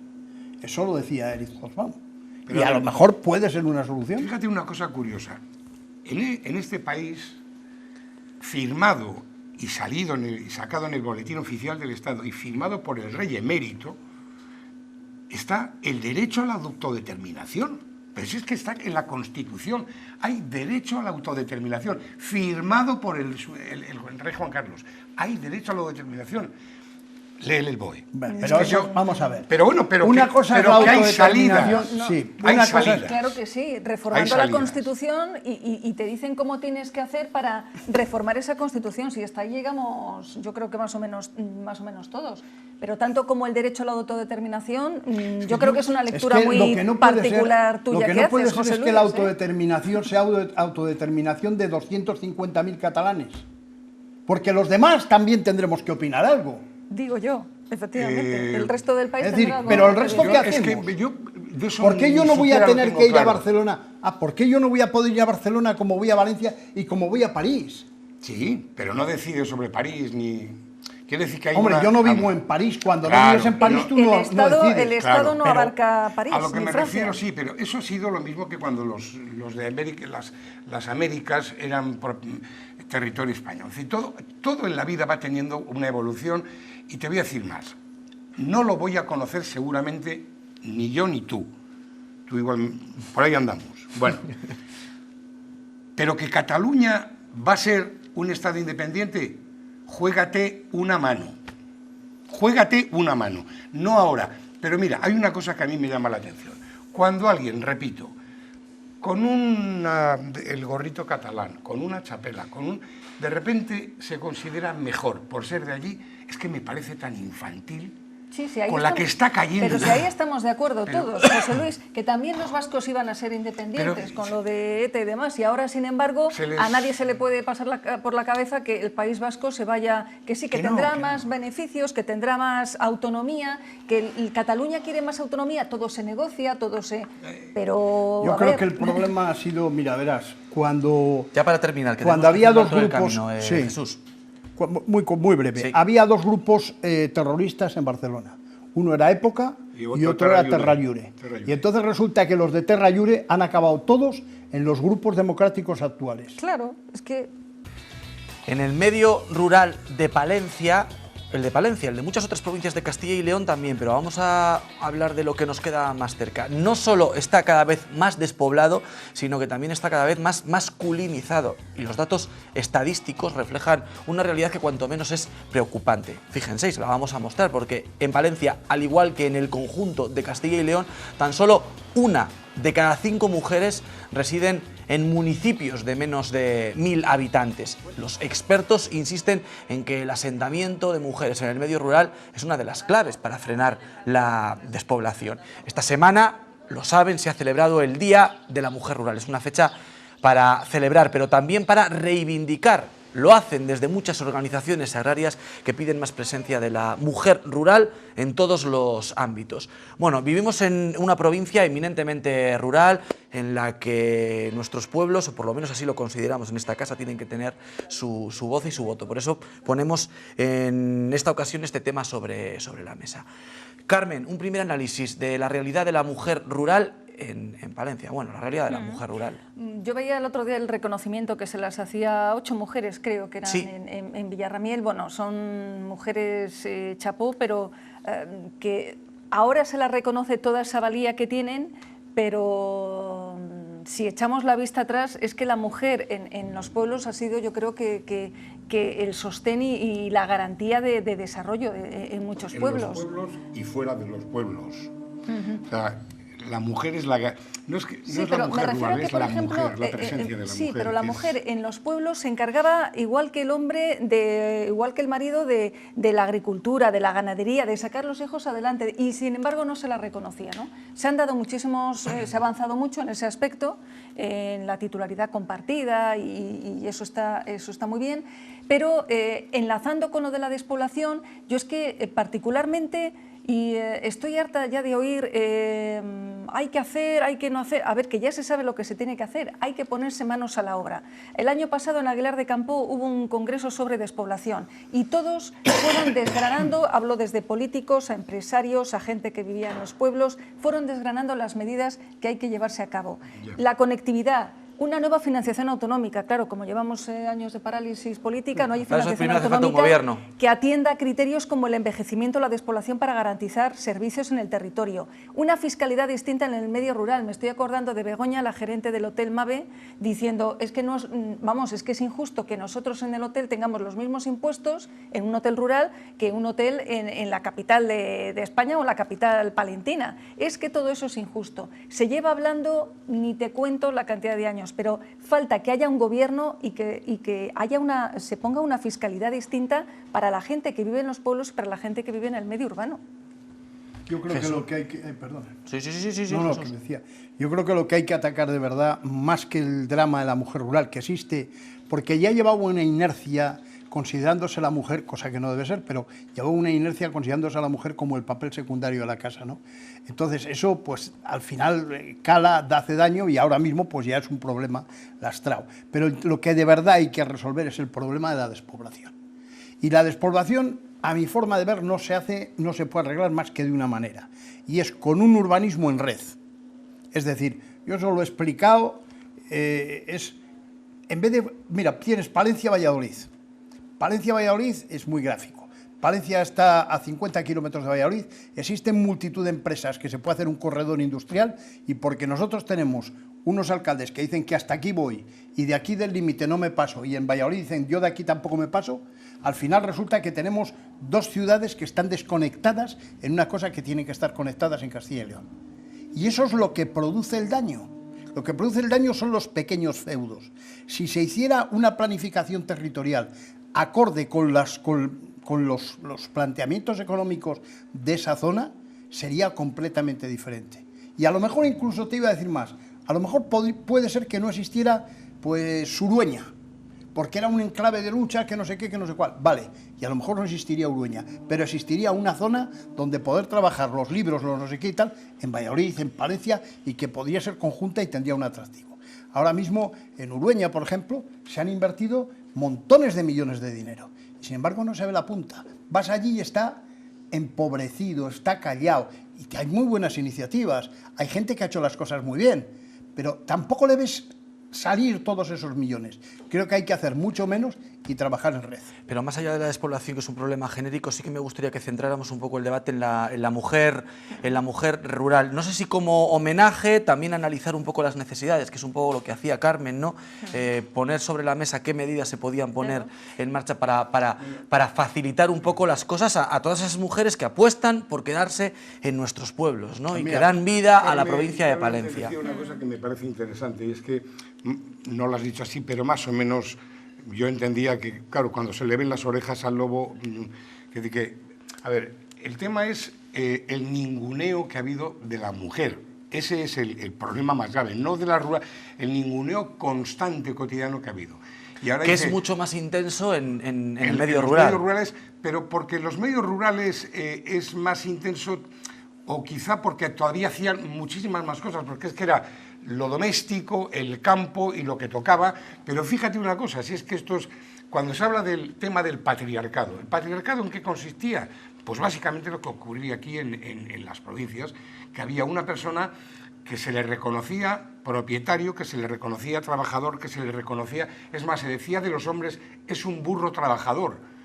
Eso lo decía Erich Hobsbawm. Y a lo mejor puede ser una solución. Fíjate una cosa curiosa. En este país, firmado y sacado en el Boletín Oficial del Estado y firmado por el Rey Emérito, está el derecho a la autodeterminación. Pero si es que está en la Constitución, hay derecho a la autodeterminación, firmado por el Rey Juan Carlos. Hay derecho a la autodeterminación. Léele el BOE. Pero eso, vamos a ver. Pero bueno, pero una cosa es la autodeterminación. Sí, hay salidas. Claro que sí, reformando la Constitución y te dicen cómo tienes que hacer para reformar esa Constitución. Si hasta ahí llegamos, yo creo que más o menos todos. Pero tanto como el derecho a la autodeterminación, yo creo que es una lectura muy particular tuya que haces, José Luis. Lo que no puede ser es que la autodeterminación sea autodeterminación de 250.000 catalanes. Porque los demás también tendremos que opinar algo. Digo yo, efectivamente. El resto del país... Es decir, pero el resto, ¿qué hacemos? ¿Por qué yo no voy a tener que ir a Barcelona? ¿Por qué yo no voy a poder ir a Barcelona como voy a Valencia y como voy a París? Sí, pero no decide sobre París ni... Quiere decir que hay yo no vivo en París. Cuando no vives en París, tú no decides. El Estado no abarca París. A lo que me Francia. refiero, sí, pero eso ha sido lo mismo que cuando los de América, las Américas eran territorio español. Es decir, todo en la vida va teniendo una evolución. Y te voy a decir más. No lo voy a conocer seguramente ni yo ni tú. Tú igual, por ahí andamos. Bueno. Pero que Cataluña va a ser un Estado independiente, juégate una mano. Juégate una mano. No ahora. Pero mira, hay una cosa que a mí me llama la atención. Cuando alguien, repito, con el gorrito catalán, con una chapela, de repente se considera mejor por ser de allí, es que me parece tan infantil. Sí, ahí con la que está cayendo. Pero si ahí estamos de acuerdo todos, José Luis, que también los vascos iban a ser independientes con lo de ETA y demás, y ahora, sin embargo, a nadie se le puede pasar por la cabeza que el País Vasco se vaya, que tendrá más beneficios, que tendrá más autonomía, que Cataluña quiere más autonomía, todo se negocia, todo se... Pero... Yo creo que el problema ha sido, mira, verás, cuando... Ya para terminar, que cuando había dos grupos... Jesús. Muy breve. Sí. Había dos grupos terroristas en Barcelona. Uno era Época y otro era Terra Lliure. Y entonces resulta que los de Terra Lliure han acabado todos en los grupos democráticos actuales. Claro, es que... En el medio rural de Palencia, el de muchas otras provincias de Castilla y León también, pero vamos a hablar de lo que nos queda más cerca. No solo está cada vez más despoblado, sino que también está cada vez más masculinizado. Y los datos estadísticos reflejan una realidad que cuanto menos es preocupante. Fíjense, se la vamos a mostrar, porque en Palencia, al igual que en el conjunto de Castilla y León, tan solo 1 de cada 5 mujeres residen en municipios de menos de 1000 habitantes. Los expertos insisten en que el asentamiento de mujeres en el medio rural es una de las claves para frenar la despoblación. Esta semana, lo saben, se ha celebrado el Día de la Mujer Rural. Es una fecha para celebrar, pero también para reivindicar. Lo hacen desde muchas organizaciones agrarias que piden más presencia de la mujer rural en todos los ámbitos. Bueno, vivimos en una provincia eminentemente rural en la que nuestros pueblos, o por lo menos así lo consideramos en esta casa, tienen que tener su voz y su voto. Por eso ponemos en esta ocasión este tema sobre la mesa. Carmen, un primer análisis de la realidad de la mujer rural en Palencia. Bueno, la realidad de la mujer rural. Yo veía el otro día el reconocimiento que se las hacía a 8 mujeres, creo que eran, sí, en Villarramiel. Bueno, son mujeres chapó, pero que ahora se las reconoce toda esa valía que tienen, pero si echamos la vista atrás, es que la mujer en los pueblos ha sido, yo creo que el sostén y la garantía de desarrollo en muchos pueblos. En los pueblos y fuera de los pueblos. O sea, la mujer es la... No es la mujer rural, es la mujer, la presencia de la mujer. Sí, pero la mujer en los pueblos se encargaba, igual que el hombre, igual que el marido, de la agricultura, de la ganadería, de sacar los hijos adelante, y sin embargo no se la reconocía, ¿no? Se han dado muchísimos, se ha avanzado mucho en ese aspecto, en la titularidad compartida, y eso está muy bien, pero enlazando con lo de la despoblación, yo es que particularmente... Y estoy harta ya de oír, hay que hacer, hay que no hacer. A ver, que ya se sabe lo que se tiene que hacer, hay que ponerse manos a la obra. El año pasado en Aguilar de Campo hubo un congreso sobre despoblación y todos fueron desgranando, hablo desde políticos a empresarios, a gente que vivía en los pueblos, fueron desgranando las medidas que hay que llevarse a cabo. La conectividad. Una nueva financiación autonómica, claro, como llevamos años de parálisis política, no hay financiación autonómica que atienda criterios como el envejecimiento o la despoblación para garantizar servicios en el territorio. Una fiscalidad distinta en el medio rural. Me estoy acordando de Begoña, la gerente del Hotel Mave, diciendo, es que es que es injusto que nosotros en el hotel tengamos los mismos impuestos en un hotel rural que un hotel en la capital de España o en la capital palentina. Es que todo eso es injusto. Se lleva hablando, ni te cuento la cantidad de años, pero falta que haya un gobierno y que haya se ponga una fiscalidad distinta para la gente que vive en los pueblos y para la gente que vive en el medio urbano. Yo creo que lo que hay que... perdón. Sí. No, que decía. Yo creo que lo que hay que atacar de verdad, más que el drama de la mujer rural que existe, porque ya llevaba una inercia considerándose la mujer, cosa que no debe ser, pero llevaba una inercia considerándose a la mujer como el papel secundario de la casa, ¿no? Entonces eso, pues al final cala, hace daño y ahora mismo pues ya es un problema lastrado. Pero lo que de verdad hay que resolver es el problema de la despoblación. Y la despoblación, a mi forma de ver, no se puede arreglar más que de una manera, y es con un urbanismo en red. Es decir, yo eso lo he explicado, en vez de, mira, tienes Palencia-Valladolid. Palencia-Valladolid es muy gráfico. Palencia está a 50 kilómetros de Valladolid, existen multitud de empresas que se puede hacer un corredor industrial, y porque nosotros tenemos unos alcaldes que dicen que hasta aquí voy y de aquí del límite no me paso, y en Valladolid dicen yo de aquí tampoco me paso, al final resulta que tenemos dos ciudades que están desconectadas en una cosa que tienen que estar conectadas en Castilla y León. Y eso es lo que produce el daño. Lo que produce el daño son los pequeños feudos. Si se hiciera una planificación territorial acorde con los planteamientos económicos de esa zona, sería completamente diferente. Y a lo mejor incluso te iba a decir más, a lo mejor puede ser que no existiera pues Urueña, porque era un enclave de lucha que no sé qué, que no sé cuál. Vale, y a lo mejor no existiría Urueña, pero existiría una zona donde poder trabajar los libros, los no sé qué y tal, en Valladolid, en Palencia, y que podría ser conjunta y tendría un atractivo. Ahora mismo en Urueña, por ejemplo, se han invertido montones de millones de dinero. Sin embargo, no se ve la punta. Vas allí y está empobrecido, está callado. Y hay muy buenas iniciativas. Hay gente que ha hecho las cosas muy bien, pero tampoco le ves salir todos esos millones. Creo que hay que hacer mucho menos y trabajar en red. Pero más allá de la despoblación, que es un problema genérico, sí que me gustaría que centráramos un poco el debate en la mujer rural. No sé si como homenaje también analizar un poco las necesidades, que es un poco lo que hacía Carmen, ¿no? Poner sobre la mesa qué medidas se podían poner en marcha para facilitar un poco las cosas a todas esas mujeres que apuestan por quedarse en nuestros pueblos, ¿no? Y que dan vida a la provincia de Palencia. Una cosa que me parece interesante, y es que no lo has dicho así, pero más o menos yo entendía que, claro, cuando se le ven las orejas al lobo, a ver, el tema es el ninguneo que ha habido de la mujer. Ese es el problema más grave, no de la rural, el ninguneo constante, cotidiano que ha habido. Y ahora que es mucho más intenso en el medio rural. Medios rurales, pero porque en los medios rurales es más intenso, o quizá porque todavía hacían muchísimas más cosas, porque es que era lo doméstico, el campo y lo que tocaba. Pero fíjate una cosa, si es que cuando se habla del tema del patriarcado, ¿el patriarcado en qué consistía? Pues básicamente lo que ocurría aquí en las provincias, que había una persona que se le reconocía propietario, que se le reconocía trabajador, que se le reconocía... Es más, se decía de los hombres, es un burro trabajador.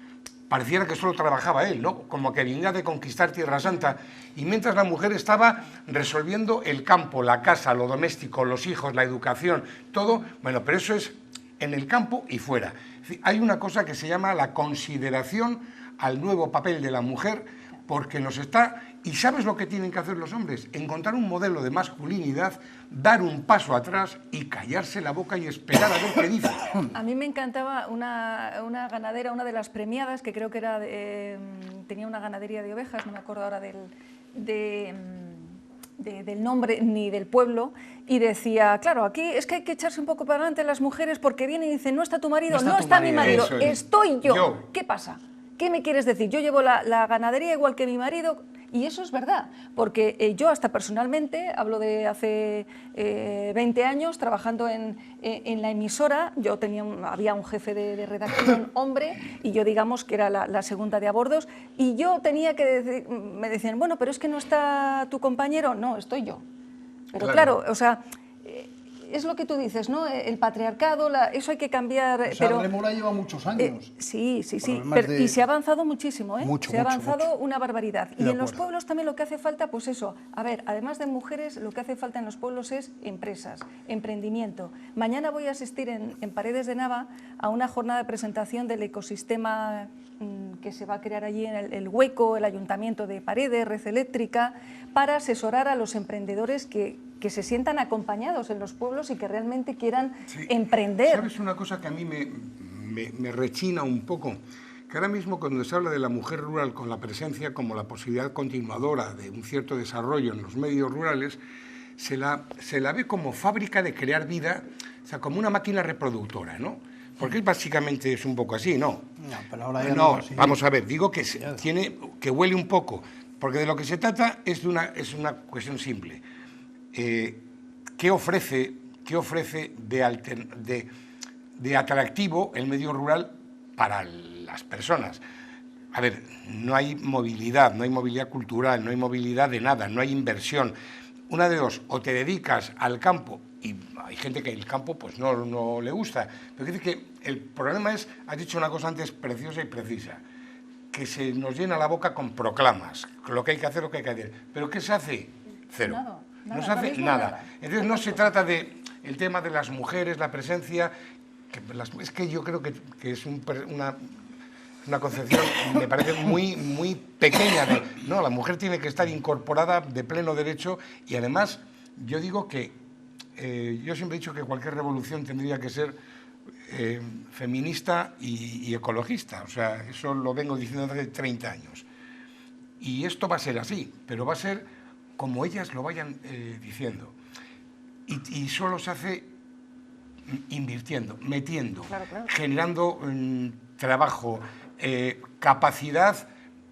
Pareciera que solo trabajaba él, ¿no? Como que venía de conquistar Tierra Santa. Y mientras la mujer estaba resolviendo el campo, la casa, lo doméstico, los hijos, la educación, todo. Bueno, pero eso es en el campo y fuera. Es decir, hay una cosa que se llama la consideración al nuevo papel de la mujer, porque nos está... ¿Y sabes lo que tienen que hacer los hombres? Encontrar un modelo de masculinidad, dar un paso atrás y callarse la boca y esperar a ver qué dice. A mí me encantaba una ganadera, una de las premiadas, que creo que era tenía una ganadería de ovejas, no me acuerdo ahora del nombre ni del pueblo, y decía, claro, aquí es que hay que echarse un poco para adelante las mujeres porque vienen y dicen, no está tu marido, no está mi marido, estoy yo. ¿Qué pasa? ¿Qué me quieres decir? Yo llevo la ganadería igual que mi marido. Y eso es verdad, porque yo hasta personalmente, hablo de hace 20 años, trabajando en la emisora, yo había un jefe de redacción hombre, y yo digamos que era la segunda de a bordos, y yo tenía que decir, me decían, bueno, pero es que no está tu compañero, no, estoy yo. Pero claro, o sea... Es lo que tú dices, ¿no? El patriarcado, eso hay que cambiar. O sea, pero Remora lleva muchos años. Sí. Y se ha avanzado muchísimo, ¿eh? Se ha avanzado una barbaridad. Y en los pueblos también lo que hace falta, pues eso, a ver, además de mujeres, lo que hace falta en los pueblos es empresas, emprendimiento. Mañana voy a asistir en Paredes de Nava a una jornada de presentación del ecosistema que se va a crear allí en el Hueco, el Ayuntamiento de Paredes, Red Eléctrica, para asesorar a los emprendedores que se sientan acompañados en los pueblos y que realmente quieran emprender. ¿Sabes una cosa que a mí me rechina un poco? Que ahora mismo cuando se habla de la mujer rural con la presencia como la posibilidad continuadora de un cierto desarrollo en los medios rurales, se la ve como fábrica de crear vida, o sea, como una máquina reproductora, ¿no? Porque básicamente es un poco así, ¿no? No, pero ahora ya no, vamos a ver, digo que que huele un poco, porque de lo que se trata es una cuestión simple. ¿Qué ofrece de atractivo el medio rural para las personas? A ver, no hay movilidad cultural, no hay movilidad de nada, no hay inversión. Una de dos, o te dedicas al campo, y hay gente que el campo pues no le gusta, pero dice que el problema es, has dicho una cosa antes preciosa y precisa, que se nos llena la boca con proclamas, lo que hay que hacer, pero ¿qué se hace? Cero. No se hace nada. Entonces no se trata del tema de las mujeres, la presencia, es que yo creo que es una concepción, me parece muy pequeña. No, la mujer tiene que estar incorporada de pleno derecho, y además yo digo que, yo siempre he dicho que cualquier revolución tendría que ser feminista y ecologista, o sea, eso lo vengo diciendo hace 30 años. Y esto va a ser así, pero va a ser como ellas lo vayan diciendo. Y solo se hace invirtiendo, metiendo, generando trabajo, capacidad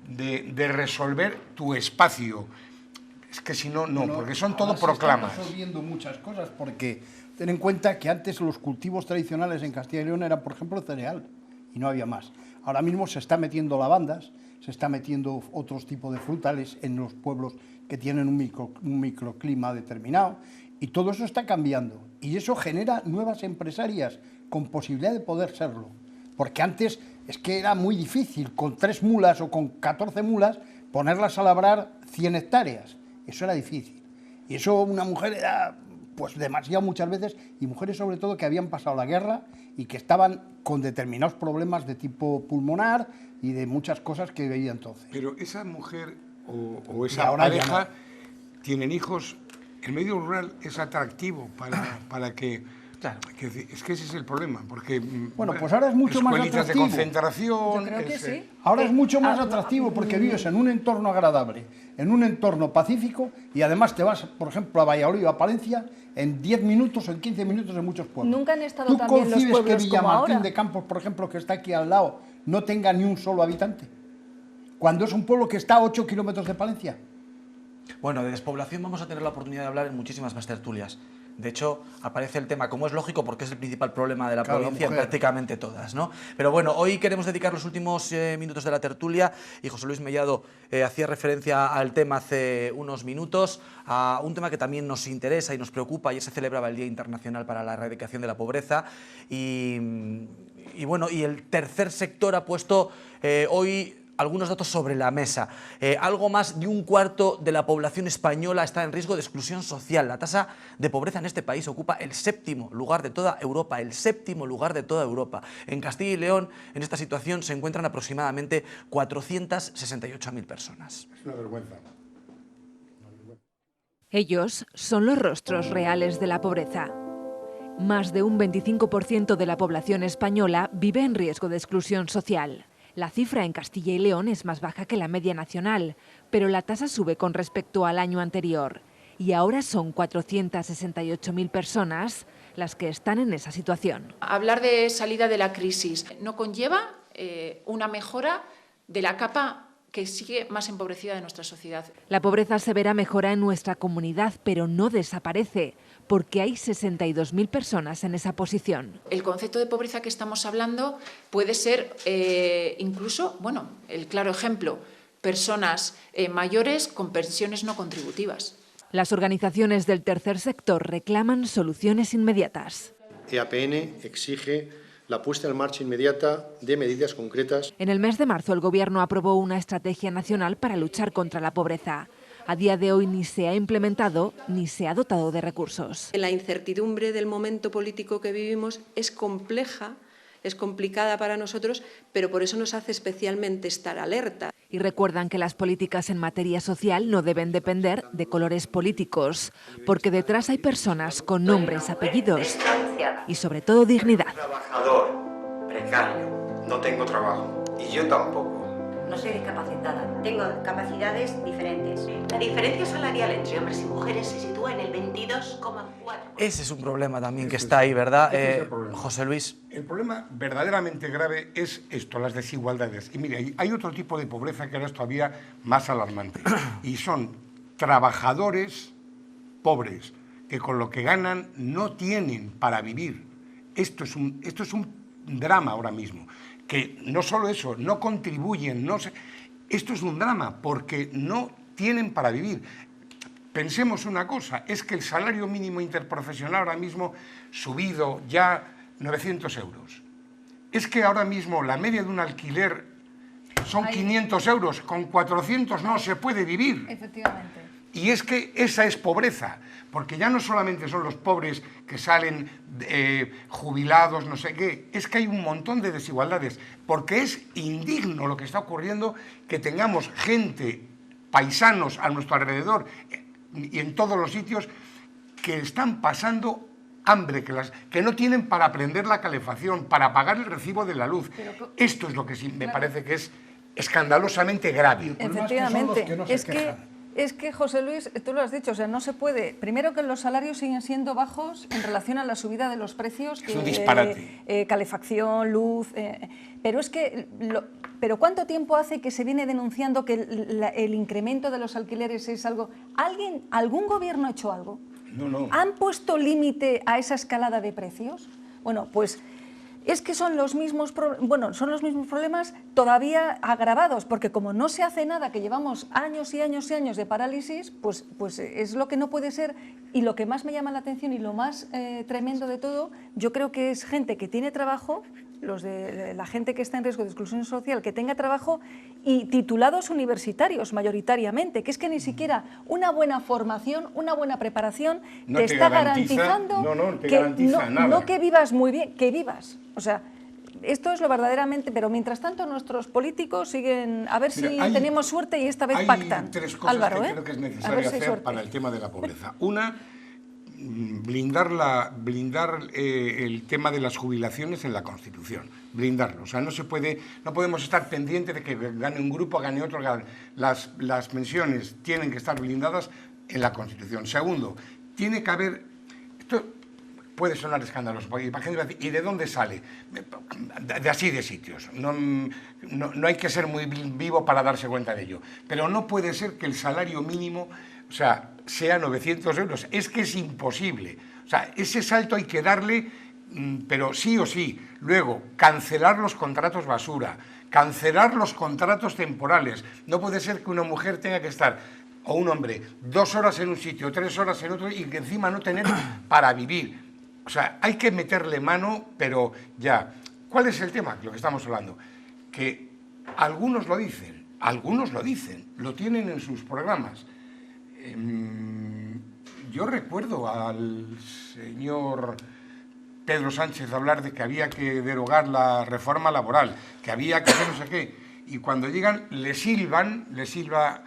de resolver tu espacio. Es que si no, porque son todo proclamas. Estamos viendo muchas cosas, porque ten en cuenta que antes los cultivos tradicionales en Castilla y León eran, por ejemplo, cereal, y no había más. Ahora mismo se está metiendo lavandas, se está metiendo otros tipos de frutales en los pueblos que tienen un microclima determinado, y todo eso está cambiando. Y eso genera nuevas empresarias con posibilidad de poder serlo. Porque antes es que era muy difícil, con 3 mulas o con 14 mulas, ponerlas a labrar 100 hectáreas. Eso era difícil. Y eso una mujer era pues demasiado muchas veces, y mujeres sobre todo que habían pasado la guerra y que estaban con determinados problemas de tipo pulmonar y de muchas cosas que veía entonces. Pero esa mujer o esa pareja tienen hijos. El medio rural es atractivo para que... Claro. Es que ese es el problema, porque... Bueno, pues ahora es mucho más atractivo. De concentración... Yo creo que sí. Ahora es mucho más atractivo porque vives en un entorno agradable, en un entorno pacífico, y además te vas, por ejemplo, a Valladolid o a Palencia en 10 minutos o en 15 minutos en muchos pueblos. Nunca han estado tan bien los pueblos como ahora. ¿Tú concibes que Villamartín de Campos, por ejemplo, que está aquí al lado, no tenga ni un solo habitante? Cuando es un pueblo que está a 8 kilómetros de Palencia. Bueno, de despoblación vamos a tener la oportunidad de hablar en muchísimas más tertulias. De hecho, aparece el tema, como es lógico, porque es el principal problema de la provincia en prácticamente todas, ¿no? Pero bueno, hoy queremos dedicar los últimos minutos de la tertulia, y José Luis Mellado hacía referencia al tema hace unos minutos, a un tema que también nos interesa y nos preocupa. Ayer se celebraba el Día Internacional para la Erradicación de la Pobreza, y bueno, y el tercer sector ha puesto hoy algunos datos sobre la mesa. Algo más de un cuarto de la población española está en riesgo de exclusión social. La tasa de pobreza en este país ocupa el 7º lugar de toda Europa, el 7º lugar de toda Europa. En Castilla y León, en esta situación se encuentran aproximadamente 468.000 personas. Es una vergüenza. Ellos son los rostros reales de la pobreza. Más de un 25% de la población española vive en riesgo de exclusión social. La cifra en Castilla y León es más baja que la media nacional, pero la tasa sube con respecto al año anterior. Y ahora son 468.000 personas las que están en esa situación. Hablar de salida de la crisis no conlleva una mejora de la capa que sigue más empobrecida de nuestra sociedad. La pobreza severa mejora en nuestra comunidad, pero no desaparece, porque hay 62.000 personas en esa posición. El concepto de pobreza que estamos hablando puede ser incluso, bueno, el claro ejemplo, personas mayores con pensiones no contributivas. Las organizaciones del tercer sector reclaman soluciones inmediatas. EAPN exige la puesta en marcha inmediata de medidas concretas. En el mes de marzo el Gobierno aprobó una estrategia nacional para luchar contra la pobreza. A día de hoy ni se ha implementado ni se ha dotado de recursos. La incertidumbre del momento político que vivimos es compleja, es complicada para nosotros, pero por eso nos hace especialmente estar alerta. Y recuerdan que las políticas en materia social no deben depender de colores políticos, porque detrás hay personas con nombres, apellidos y sobre todo dignidad. Trabajador, precario, no tengo trabajo y yo tampoco. No soy discapacitada, tengo capacidades diferentes. La diferencia salarial entre hombres y mujeres se sitúa en el 22,4%. Ese es un problema también que está ahí, ¿verdad, José Luis? El problema verdaderamente grave es esto, las desigualdades. Y mire, hay otro tipo de pobreza que ahora es todavía más alarmante. Y son trabajadores pobres que con lo que ganan no tienen para vivir. Esto es un drama ahora mismo. Que no solo eso, no contribuyen, esto es un drama porque no tienen para vivir. Pensemos una cosa, es que el salario mínimo interprofesional ahora mismo subido ya 900 euros. Es que ahora mismo la media de un alquiler son 500 euros, con 400 no se puede vivir. Efectivamente. Y es que esa es pobreza, porque ya no solamente son los pobres que salen jubilados, no sé qué, es que hay un montón de desigualdades, porque es indigno lo que está ocurriendo, que tengamos gente, paisanos a nuestro alrededor y en todos los sitios, que están pasando hambre, que no tienen para prender la calefacción, para pagar el recibo de la luz. Esto es lo que sí me parece que es escandalosamente grave. Efectivamente, es que, José Luis, tú lo has dicho, o sea, no se puede. Primero que los salarios siguen siendo bajos en relación a la subida de los precios. Es un disparate. Calefacción, luz... pero ¿cuánto tiempo hace que se viene denunciando que el incremento de los alquileres es algo... ¿Algún gobierno ha hecho algo? No. ¿Han puesto límite a esa escalada de precios? Bueno, pues es que son los mismos problemas todavía agravados, porque como no se hace nada, que llevamos años y años y años de parálisis, pues es lo que no puede ser. Y lo que más me llama la atención y lo más tremendo de todo, yo creo que es gente que tiene trabajo, la gente que está en riesgo de exclusión social, que tenga trabajo, y titulados universitarios mayoritariamente, que es que ni siquiera una buena formación, una buena preparación te está garantizando no que vivas muy bien, que vivas. O sea, esto es lo verdaderamente, pero mientras tanto nuestros políticos siguen, a ver si tenemos suerte y esta vez pactan. Hay tres cosas Álvaro, que creo que es necesario hacer para el tema de la pobreza. Una, blindar el tema de las jubilaciones en la Constitución, blindarlo. O sea, no podemos estar pendientes de que gane un grupo, gane otro. Las pensiones tienen que estar blindadas en la Constitución. Segundo, tiene que haber... Esto puede sonar escandaloso, porque la gente va a decir, ¿y de dónde sale? De así de sitios. No hay que ser muy vivo para darse cuenta de ello. Pero no puede ser que el salario mínimo, o sea, sea 900 euros. Es que es imposible. O sea, ese salto hay que darle, pero sí o sí. Luego, cancelar los contratos basura, cancelar los contratos temporales. No puede ser que una mujer tenga que estar, o un hombre, 2 horas en un sitio, 3 horas en otro, y que encima no tener para vivir. O sea, hay que meterle mano, pero ya. ¿Cuál es el tema? Lo que estamos hablando. Que algunos lo dicen, lo tienen en sus programas. Yo recuerdo al señor Pedro Sánchez hablar de que había que derogar la reforma laboral, que había que hacer no sé qué, y cuando llegan le silba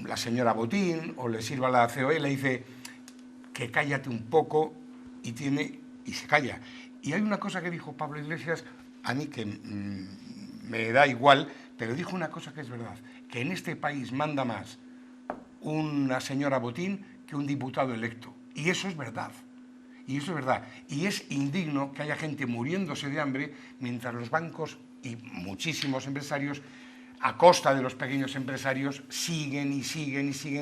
la señora Botín o le silba la COE, le dice que cállate un poco, y se calla. Y hay una cosa que dijo Pablo Iglesias, a mí que me da igual, pero dijo una cosa que es verdad, que en este país manda más una señora Botín que un diputado electo. Y eso es verdad. Y es indigno que haya gente muriéndose de hambre mientras los bancos y muchísimos empresarios, a costa de los pequeños empresarios, siguen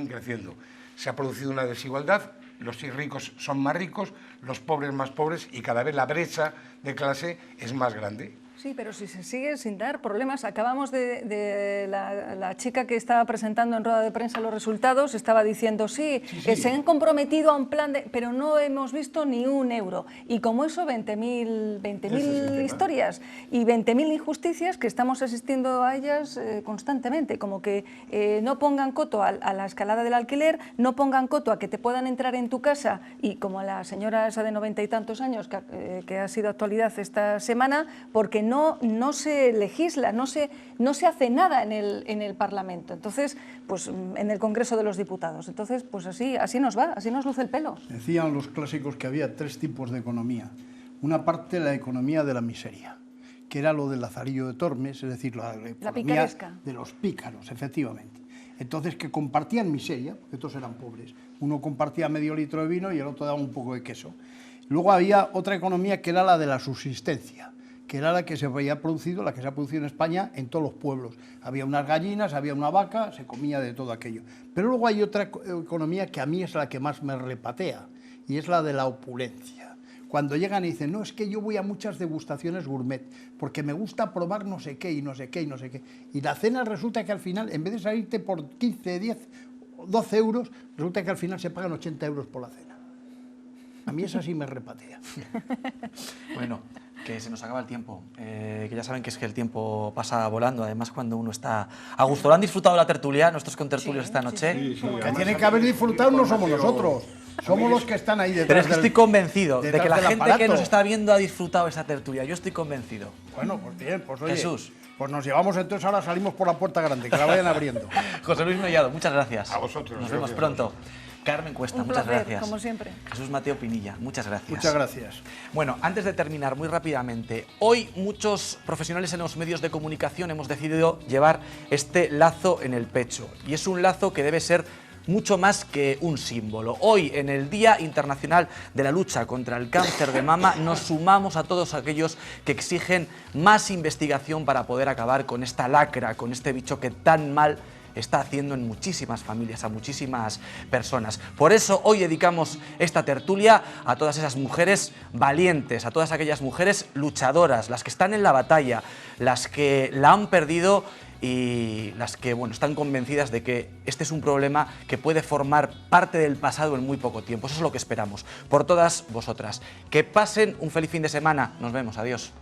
creciendo. Se ha producido una desigualdad, los ricos son más ricos, los pobres más pobres, y cada vez la brecha de clase es más grande. Sí, pero si se sigue sin dar problemas. Acabamos de la chica que estaba presentando en rueda de prensa los resultados, estaba diciendo que se han comprometido a un plan, pero no hemos visto ni un euro. Y como eso, 20.000 historias y 20.000 injusticias que estamos asistiendo a ellas constantemente, como que no pongan coto a la escalada del alquiler, no pongan coto a que te puedan entrar en tu casa, y como a la señora esa de 90 y tantos años que ha sido actualidad esta semana, porque no se legisla, no se hace nada en el Parlamento. Entonces, pues en el Congreso de los Diputados. Entonces, pues así nos va, así nos luce el pelo. Decían los clásicos que había 3 tipos de economía. Una parte, la economía de la miseria, que era lo del Lazarillo de Tormes, es decir, la economía de los pícaros, efectivamente. Entonces, que compartían miseria, porque todos eran pobres. Uno compartía medio litro de vino y el otro daba un poco de queso. Luego había otra economía que era la de la subsistencia, que era la que se había producido, la que se ha producido en España en todos los pueblos. Había unas gallinas, había una vaca, se comía de todo aquello. Pero luego hay otra economía que a mí es la que más me repatea, y es la de la opulencia. Cuando llegan y dicen, no, es que yo voy a muchas degustaciones gourmet, porque me gusta probar no sé qué y no sé qué y no sé qué. Y la cena resulta que al final, en vez de salirte por 15, 10, 12 euros, resulta que al final se pagan 80 euros por la cena. A mí esa sí me repatea. Bueno, que se nos acaba el tiempo, que ya saben que es que el tiempo pasa volando, además cuando uno está a gusto. ¿Lo han disfrutado la tertulia, nuestros contertulios esta noche? Sí, que tiene que haber disfrutado no somos nosotros, somos los que están ahí detrás. Pero es que estoy convencido de que la gente que nos está viendo ha disfrutado esta tertulia, yo estoy convencido. Bueno, pues bien, pues oye, Jesús. Pues nos llevamos, entonces ahora salimos por la puerta grande, que la vayan abriendo. José Luis Mellado, muchas gracias. A vosotros. Nos vemos pronto. Carmen Cuesta, muchas gracias. Como siempre. Jesús Mateo Pinilla, muchas gracias. Muchas gracias. Bueno, antes de terminar, muy rápidamente, hoy muchos profesionales en los medios de comunicación hemos decidido llevar este lazo en el pecho. Y es un lazo que debe ser mucho más que un símbolo. Hoy, en el Día Internacional de la Lucha contra el Cáncer de Mama, nos sumamos a todos aquellos que exigen más investigación para poder acabar con esta lacra, con este bicho que tan mal está haciendo en muchísimas familias, a muchísimas personas. Por eso hoy dedicamos esta tertulia a todas esas mujeres valientes, a todas aquellas mujeres luchadoras, las que están en la batalla, las que la han perdido y las que están convencidas de que este es un problema que puede formar parte del pasado en muy poco tiempo. Eso es lo que esperamos por todas vosotras. Que pasen un feliz fin de semana. Nos vemos. Adiós.